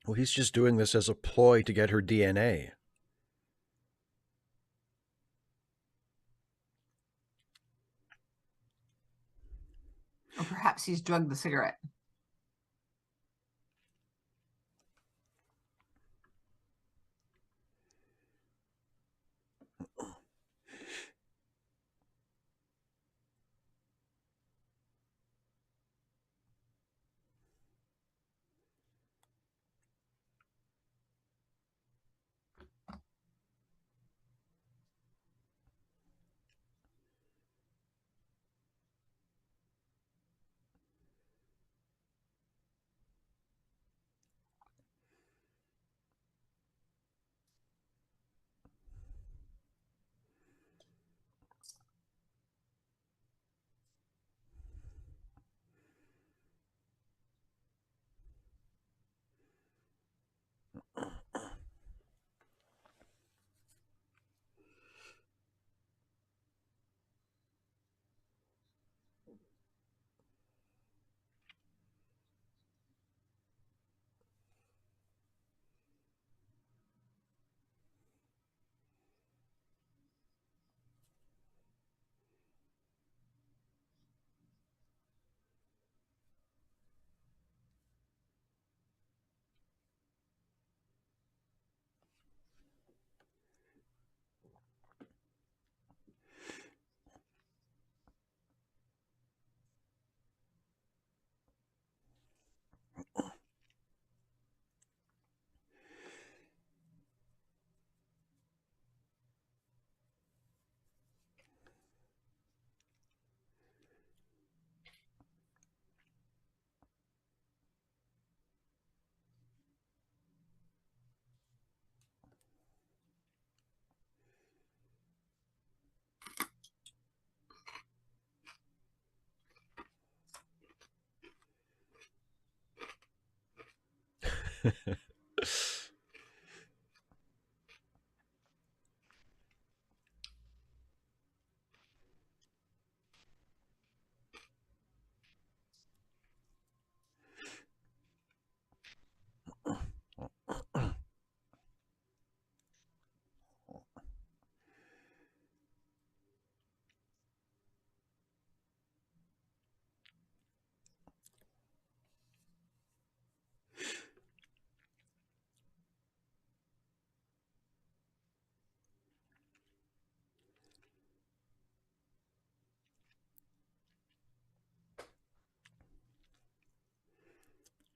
Speaker 1: Well, he's just doing this as a ploy to get her DNA.
Speaker 2: Or perhaps he's drugged the cigarette.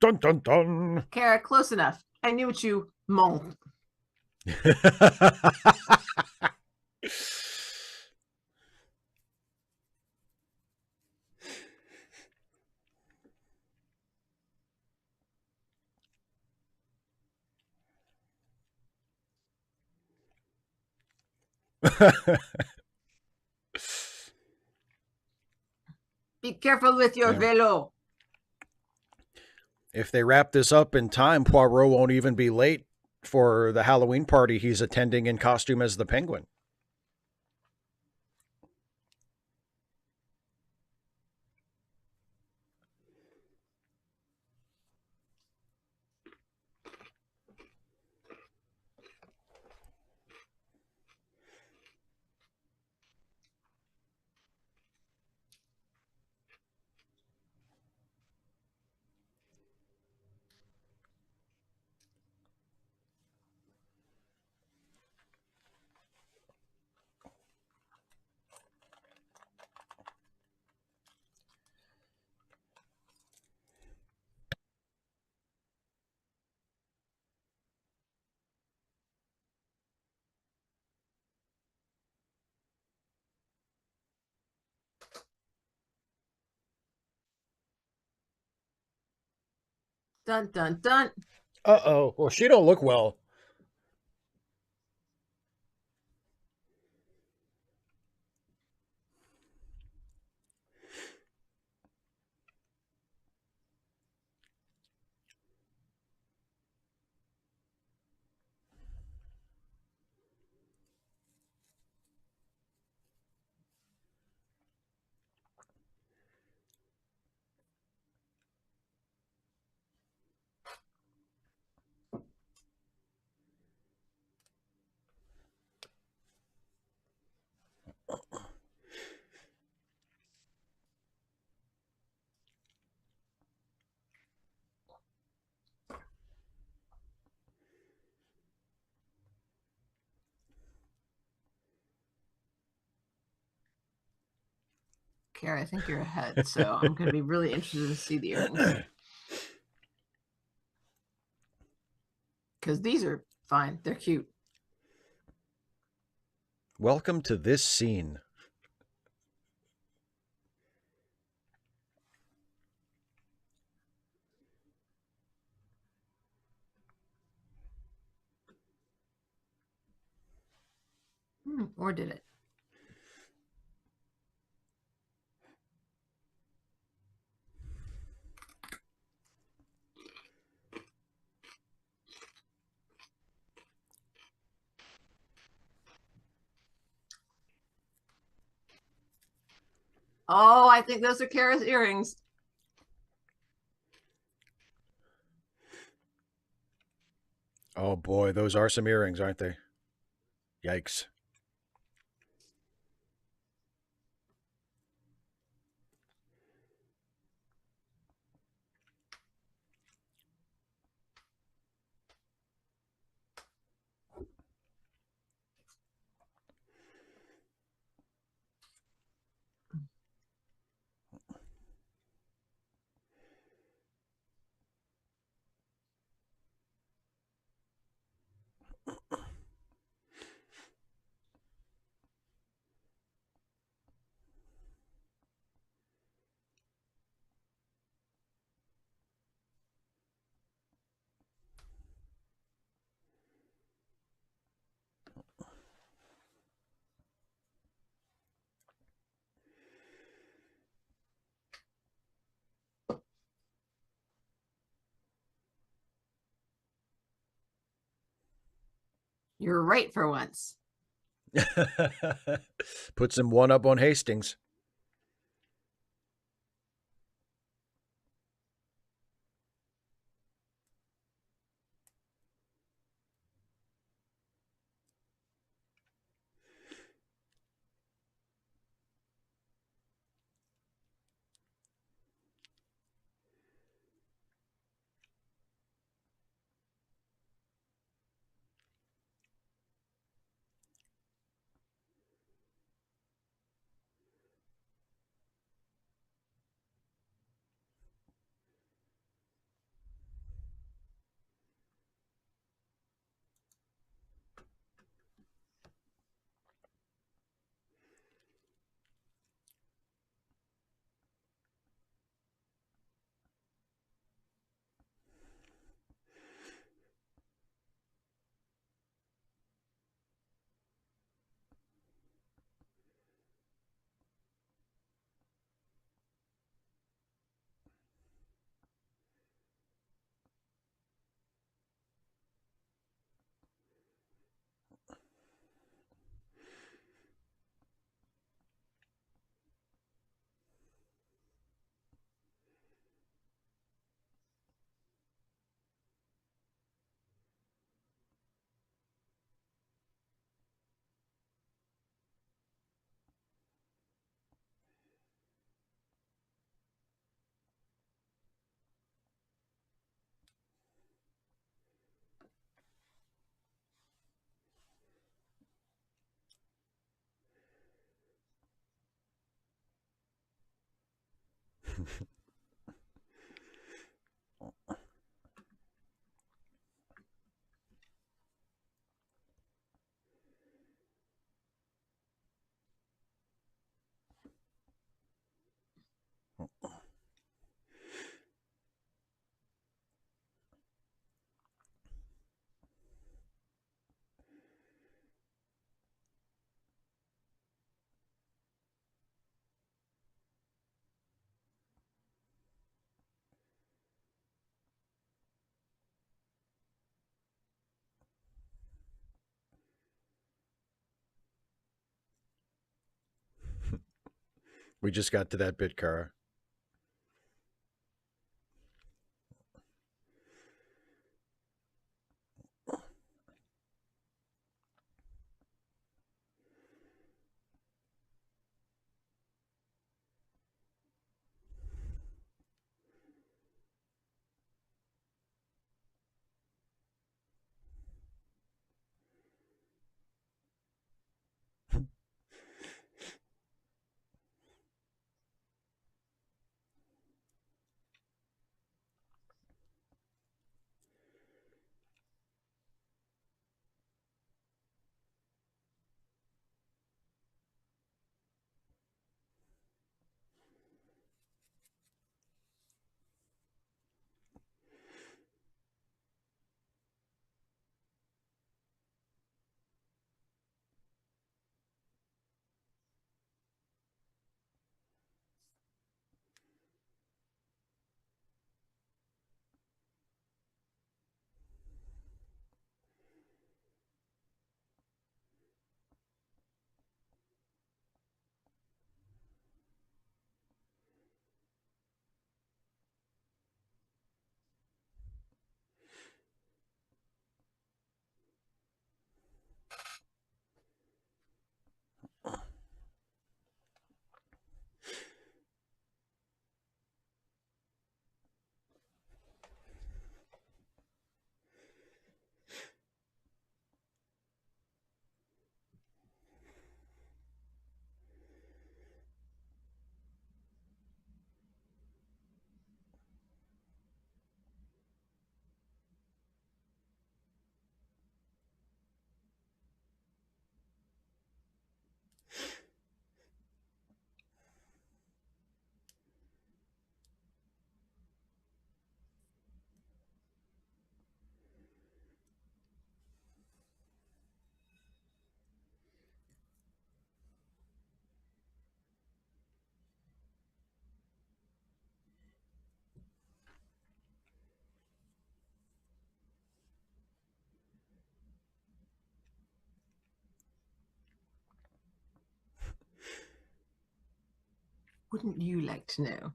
Speaker 1: Dun dun dun.
Speaker 2: Kara, close enough. I knew what you moaned. Be careful with your
Speaker 1: Yeah.
Speaker 2: velo.
Speaker 1: If they wrap this up in time, Poirot won't even be late for the Halloween party he's attending in costume as the Penguin.
Speaker 2: Dun dun dun.
Speaker 1: Uh-oh. Well, she don't look well.
Speaker 2: Carrie, I think you're ahead, so I'm going to be really interested to see the earrings because these are fine. They're cute.
Speaker 1: Welcome to this scene.
Speaker 2: Or did it? Oh, I think those are Kara's earrings.
Speaker 1: Oh boy, those are some earrings, aren't they? Yikes.
Speaker 2: You're right for once.
Speaker 1: Puts him one up on Hastings. We just got to that bit, Kara.
Speaker 2: Wouldn't you like to know?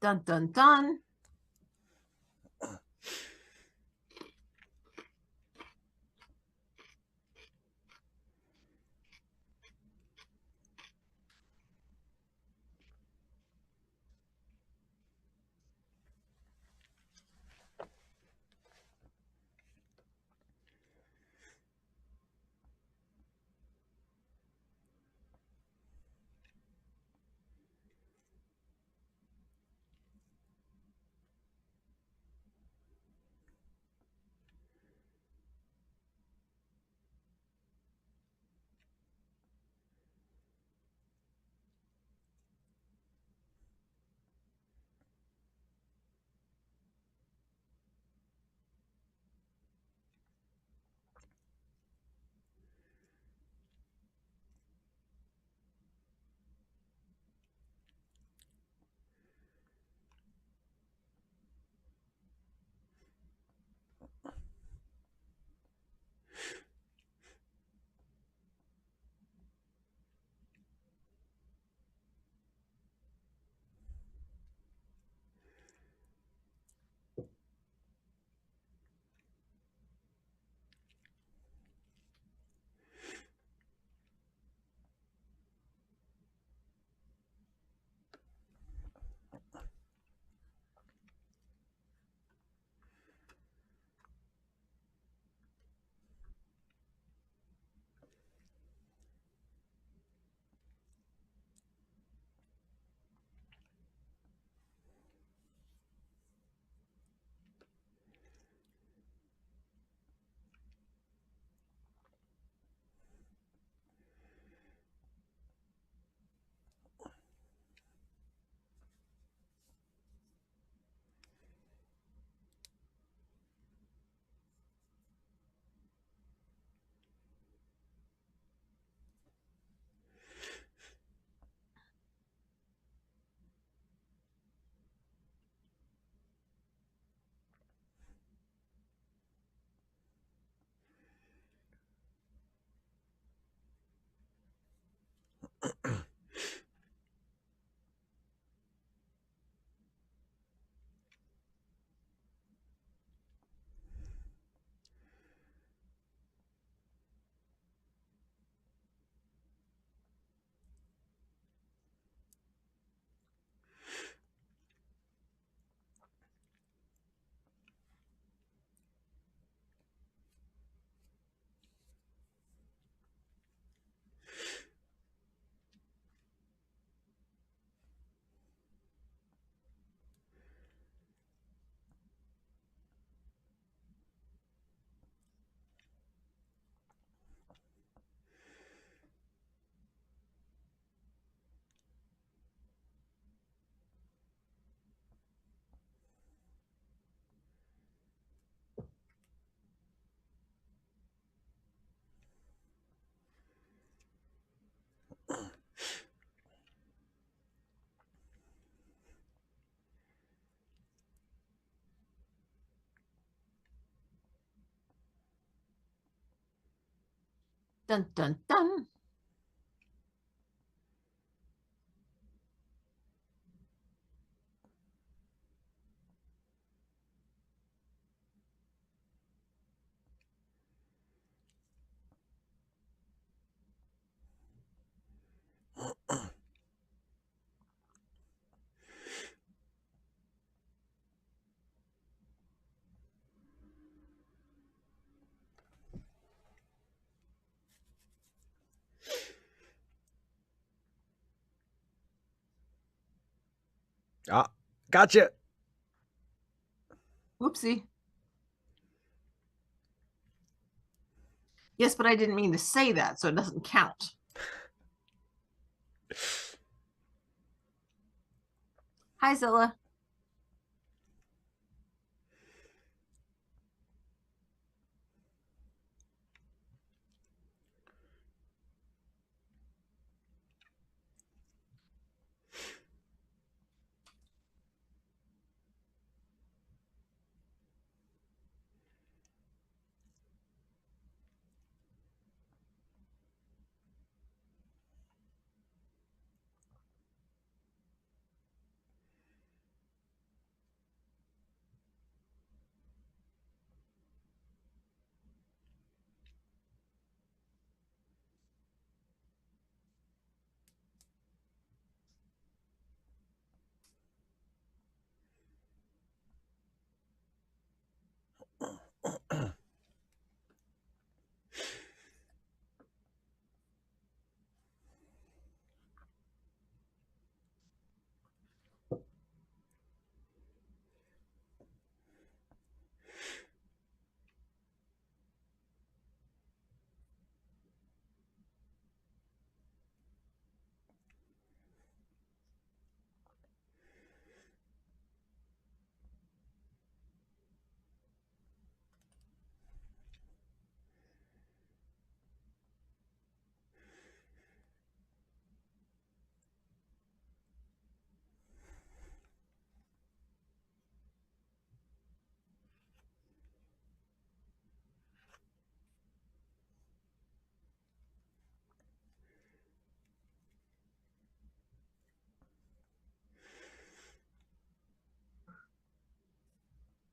Speaker 2: Dun dun dun. Dun dun dun.
Speaker 1: Ah, gotcha.
Speaker 2: Whoopsie. Yes, but I didn't mean to say that, so it doesn't count. Hi, Zilla.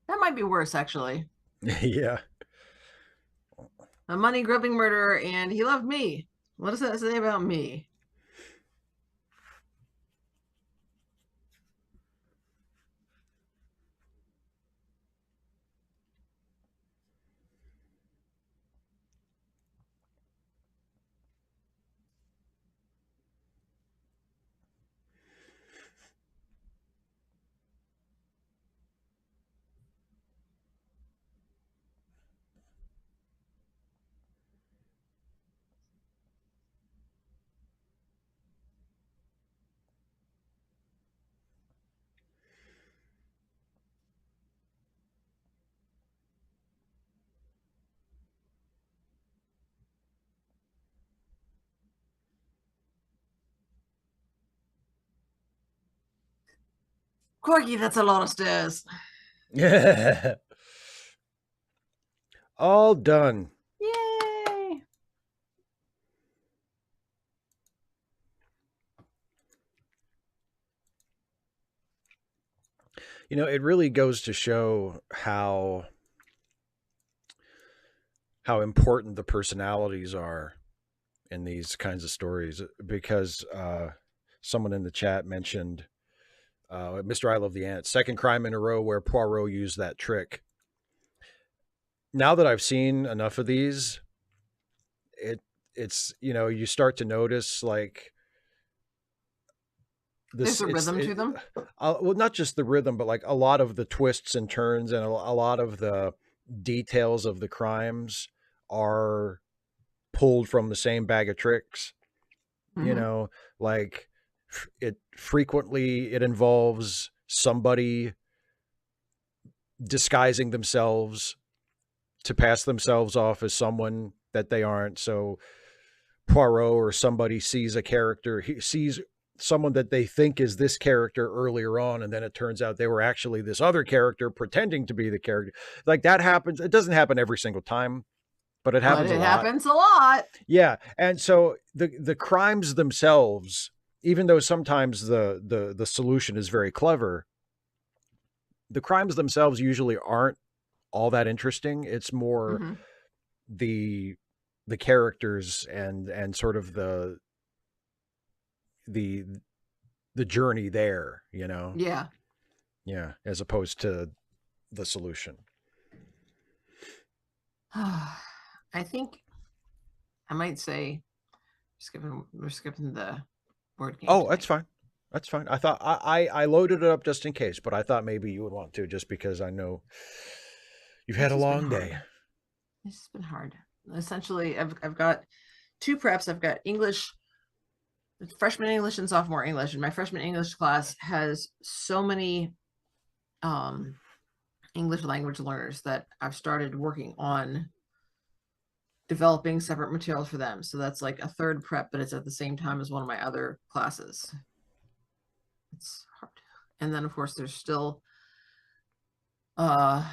Speaker 2: That might be worse, actually.
Speaker 1: Yeah.
Speaker 2: A money grubbing murderer, and he loved me. What does that say about me? Corky, that's a lot of stairs.
Speaker 1: All done.
Speaker 2: Yay!
Speaker 1: You know, it really goes to show how important the personalities are in these kinds of stories because someone in the chat mentioned Mr. I Love the Ants, second crime in a row where Poirot used that trick. Now that I've seen enough of these, it it's you start to notice like
Speaker 2: There's
Speaker 1: this
Speaker 2: a rhythm to them.
Speaker 1: well, not just the rhythm, but like a lot of the twists and turns and a lot of the details of the crimes are pulled from the same bag of tricks. You
Speaker 2: Mm-hmm.
Speaker 1: know, like it involves somebody disguising themselves to pass themselves off as someone that they aren't. So Poirot or somebody sees a character, he sees someone that they think is this character earlier on, and then it turns out they were actually this other character pretending to be the character. Like that happens. It doesn't happen every single time, but it
Speaker 2: But
Speaker 1: happens a
Speaker 2: it
Speaker 1: lot.
Speaker 2: happens a lot.
Speaker 1: Yeah, and so the crimes themselves, even though sometimes the solution is very clever, the crimes themselves usually aren't all that interesting. It's more
Speaker 2: Mm-hmm.
Speaker 1: the characters and sort of the the journey there, you know.
Speaker 2: Yeah.
Speaker 1: Yeah, as opposed to the solution.
Speaker 2: I think I might say we're skipping the board game
Speaker 1: Oh, that's
Speaker 2: tonight.
Speaker 1: fine. That's fine. I thought I loaded it up just in case, but I thought maybe you would want to, just because I know you've had
Speaker 2: It's
Speaker 1: a
Speaker 2: just been
Speaker 1: long
Speaker 2: hard.
Speaker 1: day.
Speaker 2: It's just been hard. Essentially, I've got two preps. I've got English, freshman English and sophomore English, and my freshman English class has so many English language learners that I've started working on developing separate materials for them. So that's like a third prep, but it's at the same time as one of my other classes. It's hard. And then of course there's still Anne,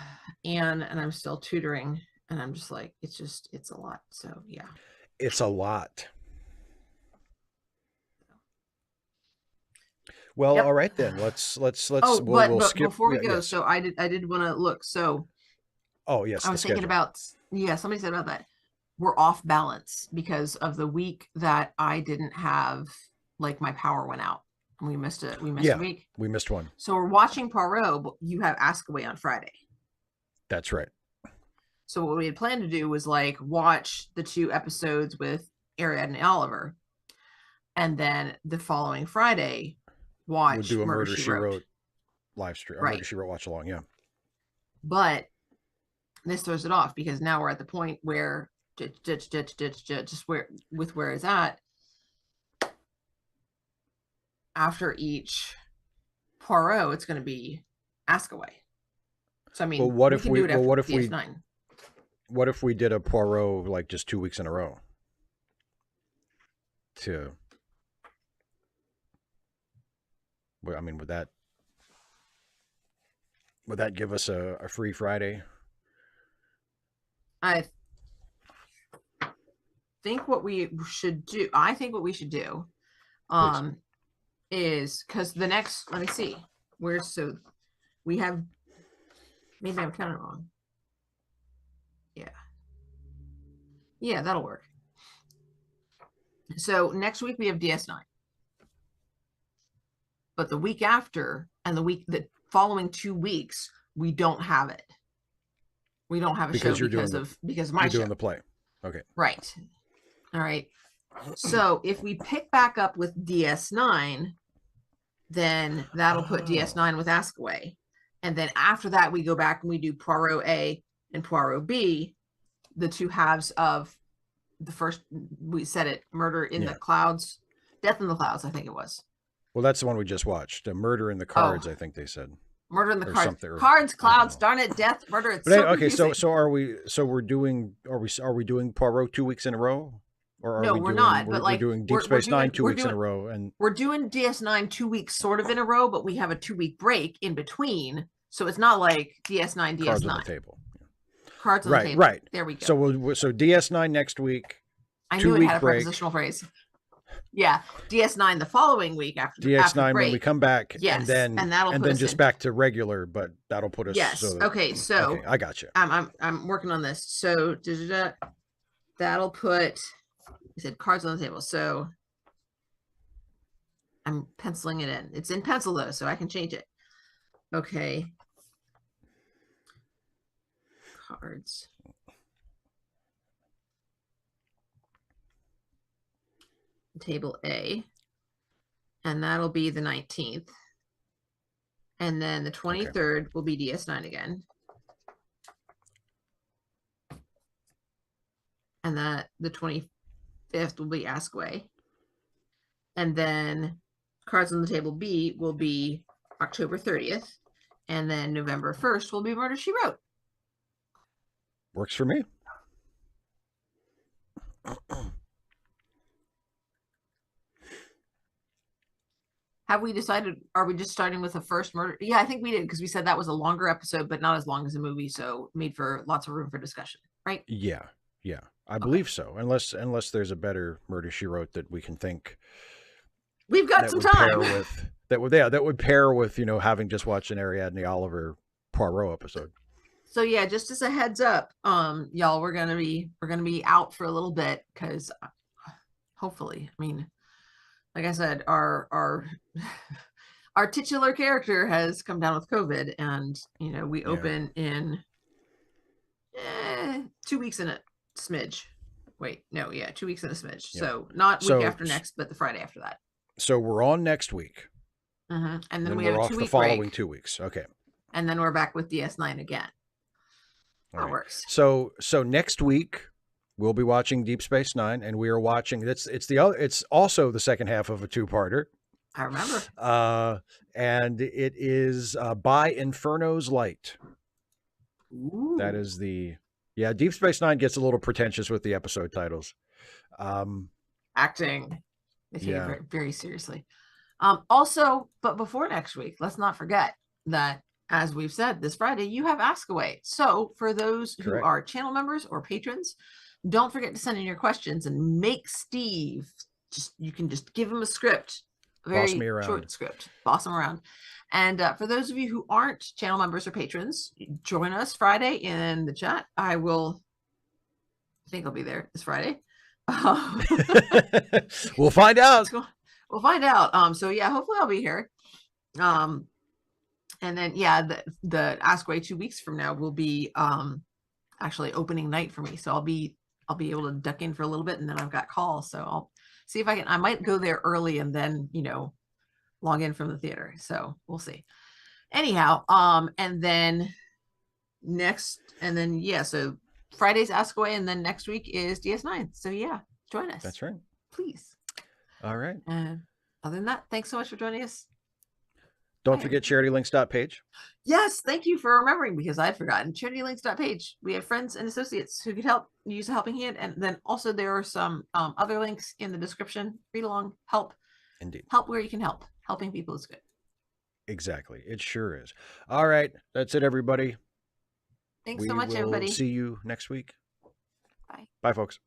Speaker 2: and I'm still tutoring, and I'm just like, it's a lot. So yeah.
Speaker 1: It's a lot. Well, all
Speaker 2: Yep.
Speaker 1: right then. Let's
Speaker 2: Oh,
Speaker 1: we'll
Speaker 2: but
Speaker 1: skip.
Speaker 2: before we
Speaker 1: Yeah,
Speaker 2: go,
Speaker 1: yes.
Speaker 2: so I did want to look. So
Speaker 1: Oh, yes,
Speaker 2: I
Speaker 1: the
Speaker 2: was thinking
Speaker 1: schedule.
Speaker 2: about, yeah, somebody said about that. We're off balance because of the week that I didn't have, like, my power went out. And we missed it. We missed a
Speaker 1: Yeah,
Speaker 2: week.
Speaker 1: we missed one.
Speaker 2: So we're watching Poirot, but you have Ask Away on Friday.
Speaker 1: That's right.
Speaker 2: So what we had planned to do was like watch the 2 episodes with Ariadne and Oliver, and then the following Friday watch
Speaker 1: We'll do a
Speaker 2: Murder,
Speaker 1: Murder
Speaker 2: She
Speaker 1: She
Speaker 2: Wrote.
Speaker 1: Wrote live stream. Or Murder
Speaker 2: Right.
Speaker 1: She Wrote watch along. Yeah.
Speaker 2: But this throws it off because now we're at the point where just where it's at. After each Poirot, it's going to be Ask Away. So I mean,
Speaker 1: Well, what
Speaker 2: we
Speaker 1: if
Speaker 2: can
Speaker 1: we?
Speaker 2: do it
Speaker 1: Well,
Speaker 2: after
Speaker 1: what if we?
Speaker 2: DS9.
Speaker 1: What if we did a Poirot like just 2 weeks in a row? I mean, would that give us a free Friday?
Speaker 2: I think what we should do. I think what we should do,
Speaker 1: Please.
Speaker 2: is because the next. Let me see. So we have. Maybe I'm counting wrong. Yeah. Yeah, that'll work. So next week we have DS9. But the week after and the following 2 weeks, we don't have it. We don't have a
Speaker 1: Because
Speaker 2: show
Speaker 1: you're
Speaker 2: because
Speaker 1: doing
Speaker 2: of my
Speaker 1: you're
Speaker 2: show.
Speaker 1: doing the play. Okay.
Speaker 2: Right. All right. So if we pick back up with DS9, then that'll put DS9 with Ask Away. And then after that, we go back and we do Poirot A and Poirot B, the 2 halves of the first, we said it, Murder in the Clouds, Death in the Clouds, I think it was.
Speaker 1: Well, that's the one we just watched. Murder in the Cards, I think they said.
Speaker 2: Murder in the Cards.
Speaker 1: Something,
Speaker 2: Cards, Clouds, darn it, Death, Murder. It's so
Speaker 1: okay,
Speaker 2: confusing.
Speaker 1: so are we? So we're doing? Are we doing Poirot 2 weeks in a row? Or are
Speaker 2: no,
Speaker 1: we
Speaker 2: we're
Speaker 1: doing,
Speaker 2: not.
Speaker 1: We're,
Speaker 2: But like
Speaker 1: we're doing Deep Space Nine 2 weeks in a row, and
Speaker 2: we're doing DS9 2 weeks sort of in a row, but we have a 2-week break in between, so it's not like DS9, DS9.
Speaker 1: Cards on the table.
Speaker 2: Cards on the table.
Speaker 1: Right.
Speaker 2: There we go.
Speaker 1: So DS9 next week.
Speaker 2: I knew it had a prepositional phrase. Yeah, DS9 the following week after
Speaker 1: DS9
Speaker 2: break.
Speaker 1: when we come back.
Speaker 2: Yes,
Speaker 1: and then just back to regular, but that'll put us.
Speaker 2: Yes. Okay. So
Speaker 1: I got you.
Speaker 2: I'm working on this. So that'll put. I said cards on the table. So I'm penciling it in. It's in pencil though, so I can change it. Okay. Cards. Table A. And that'll be the 19th. And then the 23rd will be DS9 again. And that the 25th will be Ask Away. And then Cards on the Table B will be October 30th. And then November 1st will be Murder, She Wrote.
Speaker 1: Works for me.
Speaker 2: Have we decided, are we just starting with the first murder? Yeah, I think we did, because we said that was a longer episode, but not as long as a movie, so made for lots of room for discussion, right?
Speaker 1: Yeah. Yeah, I
Speaker 2: Okay.
Speaker 1: believe so. Unless there's a better Murder She Wrote that we can think
Speaker 2: We've got
Speaker 1: that
Speaker 2: some
Speaker 1: would pair
Speaker 2: time.
Speaker 1: with that would pair with having just watched an Ariadne Oliver Poirot episode.
Speaker 2: So yeah, just as a heads up, y'all, we're gonna be out for a little bit because hopefully, I mean, like I said, our our titular character has come down with COVID, and we
Speaker 1: Yeah.
Speaker 2: open in 2 weeks in a smidge. Wait, no, yeah, 2 weeks in a smidge.
Speaker 1: Yeah.
Speaker 2: So not week
Speaker 1: So
Speaker 2: after next, but the Friday after that.
Speaker 1: so we're on next week.
Speaker 2: And then
Speaker 1: Then
Speaker 2: we have
Speaker 1: we're
Speaker 2: a
Speaker 1: off the
Speaker 2: 2 week
Speaker 1: following
Speaker 2: break,
Speaker 1: 2 weeks. Okay.
Speaker 2: and then we're back with DS9 again.
Speaker 1: All
Speaker 2: That
Speaker 1: right.
Speaker 2: works.
Speaker 1: So next week we'll be watching Deep Space Nine, and we are watching. It's also the second half of a two-parter.
Speaker 2: I remember.
Speaker 1: And it is By Inferno's Light.
Speaker 2: Ooh.
Speaker 1: That is Deep Space Nine gets a little pretentious with the episode titles.
Speaker 2: Acting. They take it
Speaker 1: Yeah.
Speaker 2: very, very seriously. Also, but before next week, let's not forget that, as we've said, this Friday you have Ask Away. So for those who
Speaker 1: Correct.
Speaker 2: are channel members or patrons, don't forget to send in your questions and make Steve you can just give him a script, a
Speaker 1: Boss
Speaker 2: very
Speaker 1: me around.
Speaker 2: short script, boss him around. And for those of you who aren't channel members or patrons, join us Friday in the chat. I think I'll be there this Friday.
Speaker 1: We'll find out.
Speaker 2: We'll find out. So yeah, hopefully I'll be here. And then the Ask Away 2 weeks from now will be actually opening night for me. So I'll be able to duck in for a little bit, and then I've got calls. So I'll see if I might go there early and then log in from the theater. So we'll see. Anyhow, and then so Friday's Ask Away, and then next week is DS9. So yeah, join us.
Speaker 1: That's right.
Speaker 2: Please.
Speaker 1: All right.
Speaker 2: Other than that, thanks so much for joining us.
Speaker 1: Don't forget charitylinks.page.
Speaker 2: Yes, thank you for remembering, because I'd forgotten. charitylinks.page. We have friends and associates who could help use a helping hand. And then also there are some other links in the description. Read along, help.
Speaker 1: Indeed.
Speaker 2: Help where you can help. Helping people is good.
Speaker 1: Exactly. It sure is. All right. That's it, everybody.
Speaker 2: Thanks so much, everybody.
Speaker 1: See you next week.
Speaker 2: Bye.
Speaker 1: Bye, folks.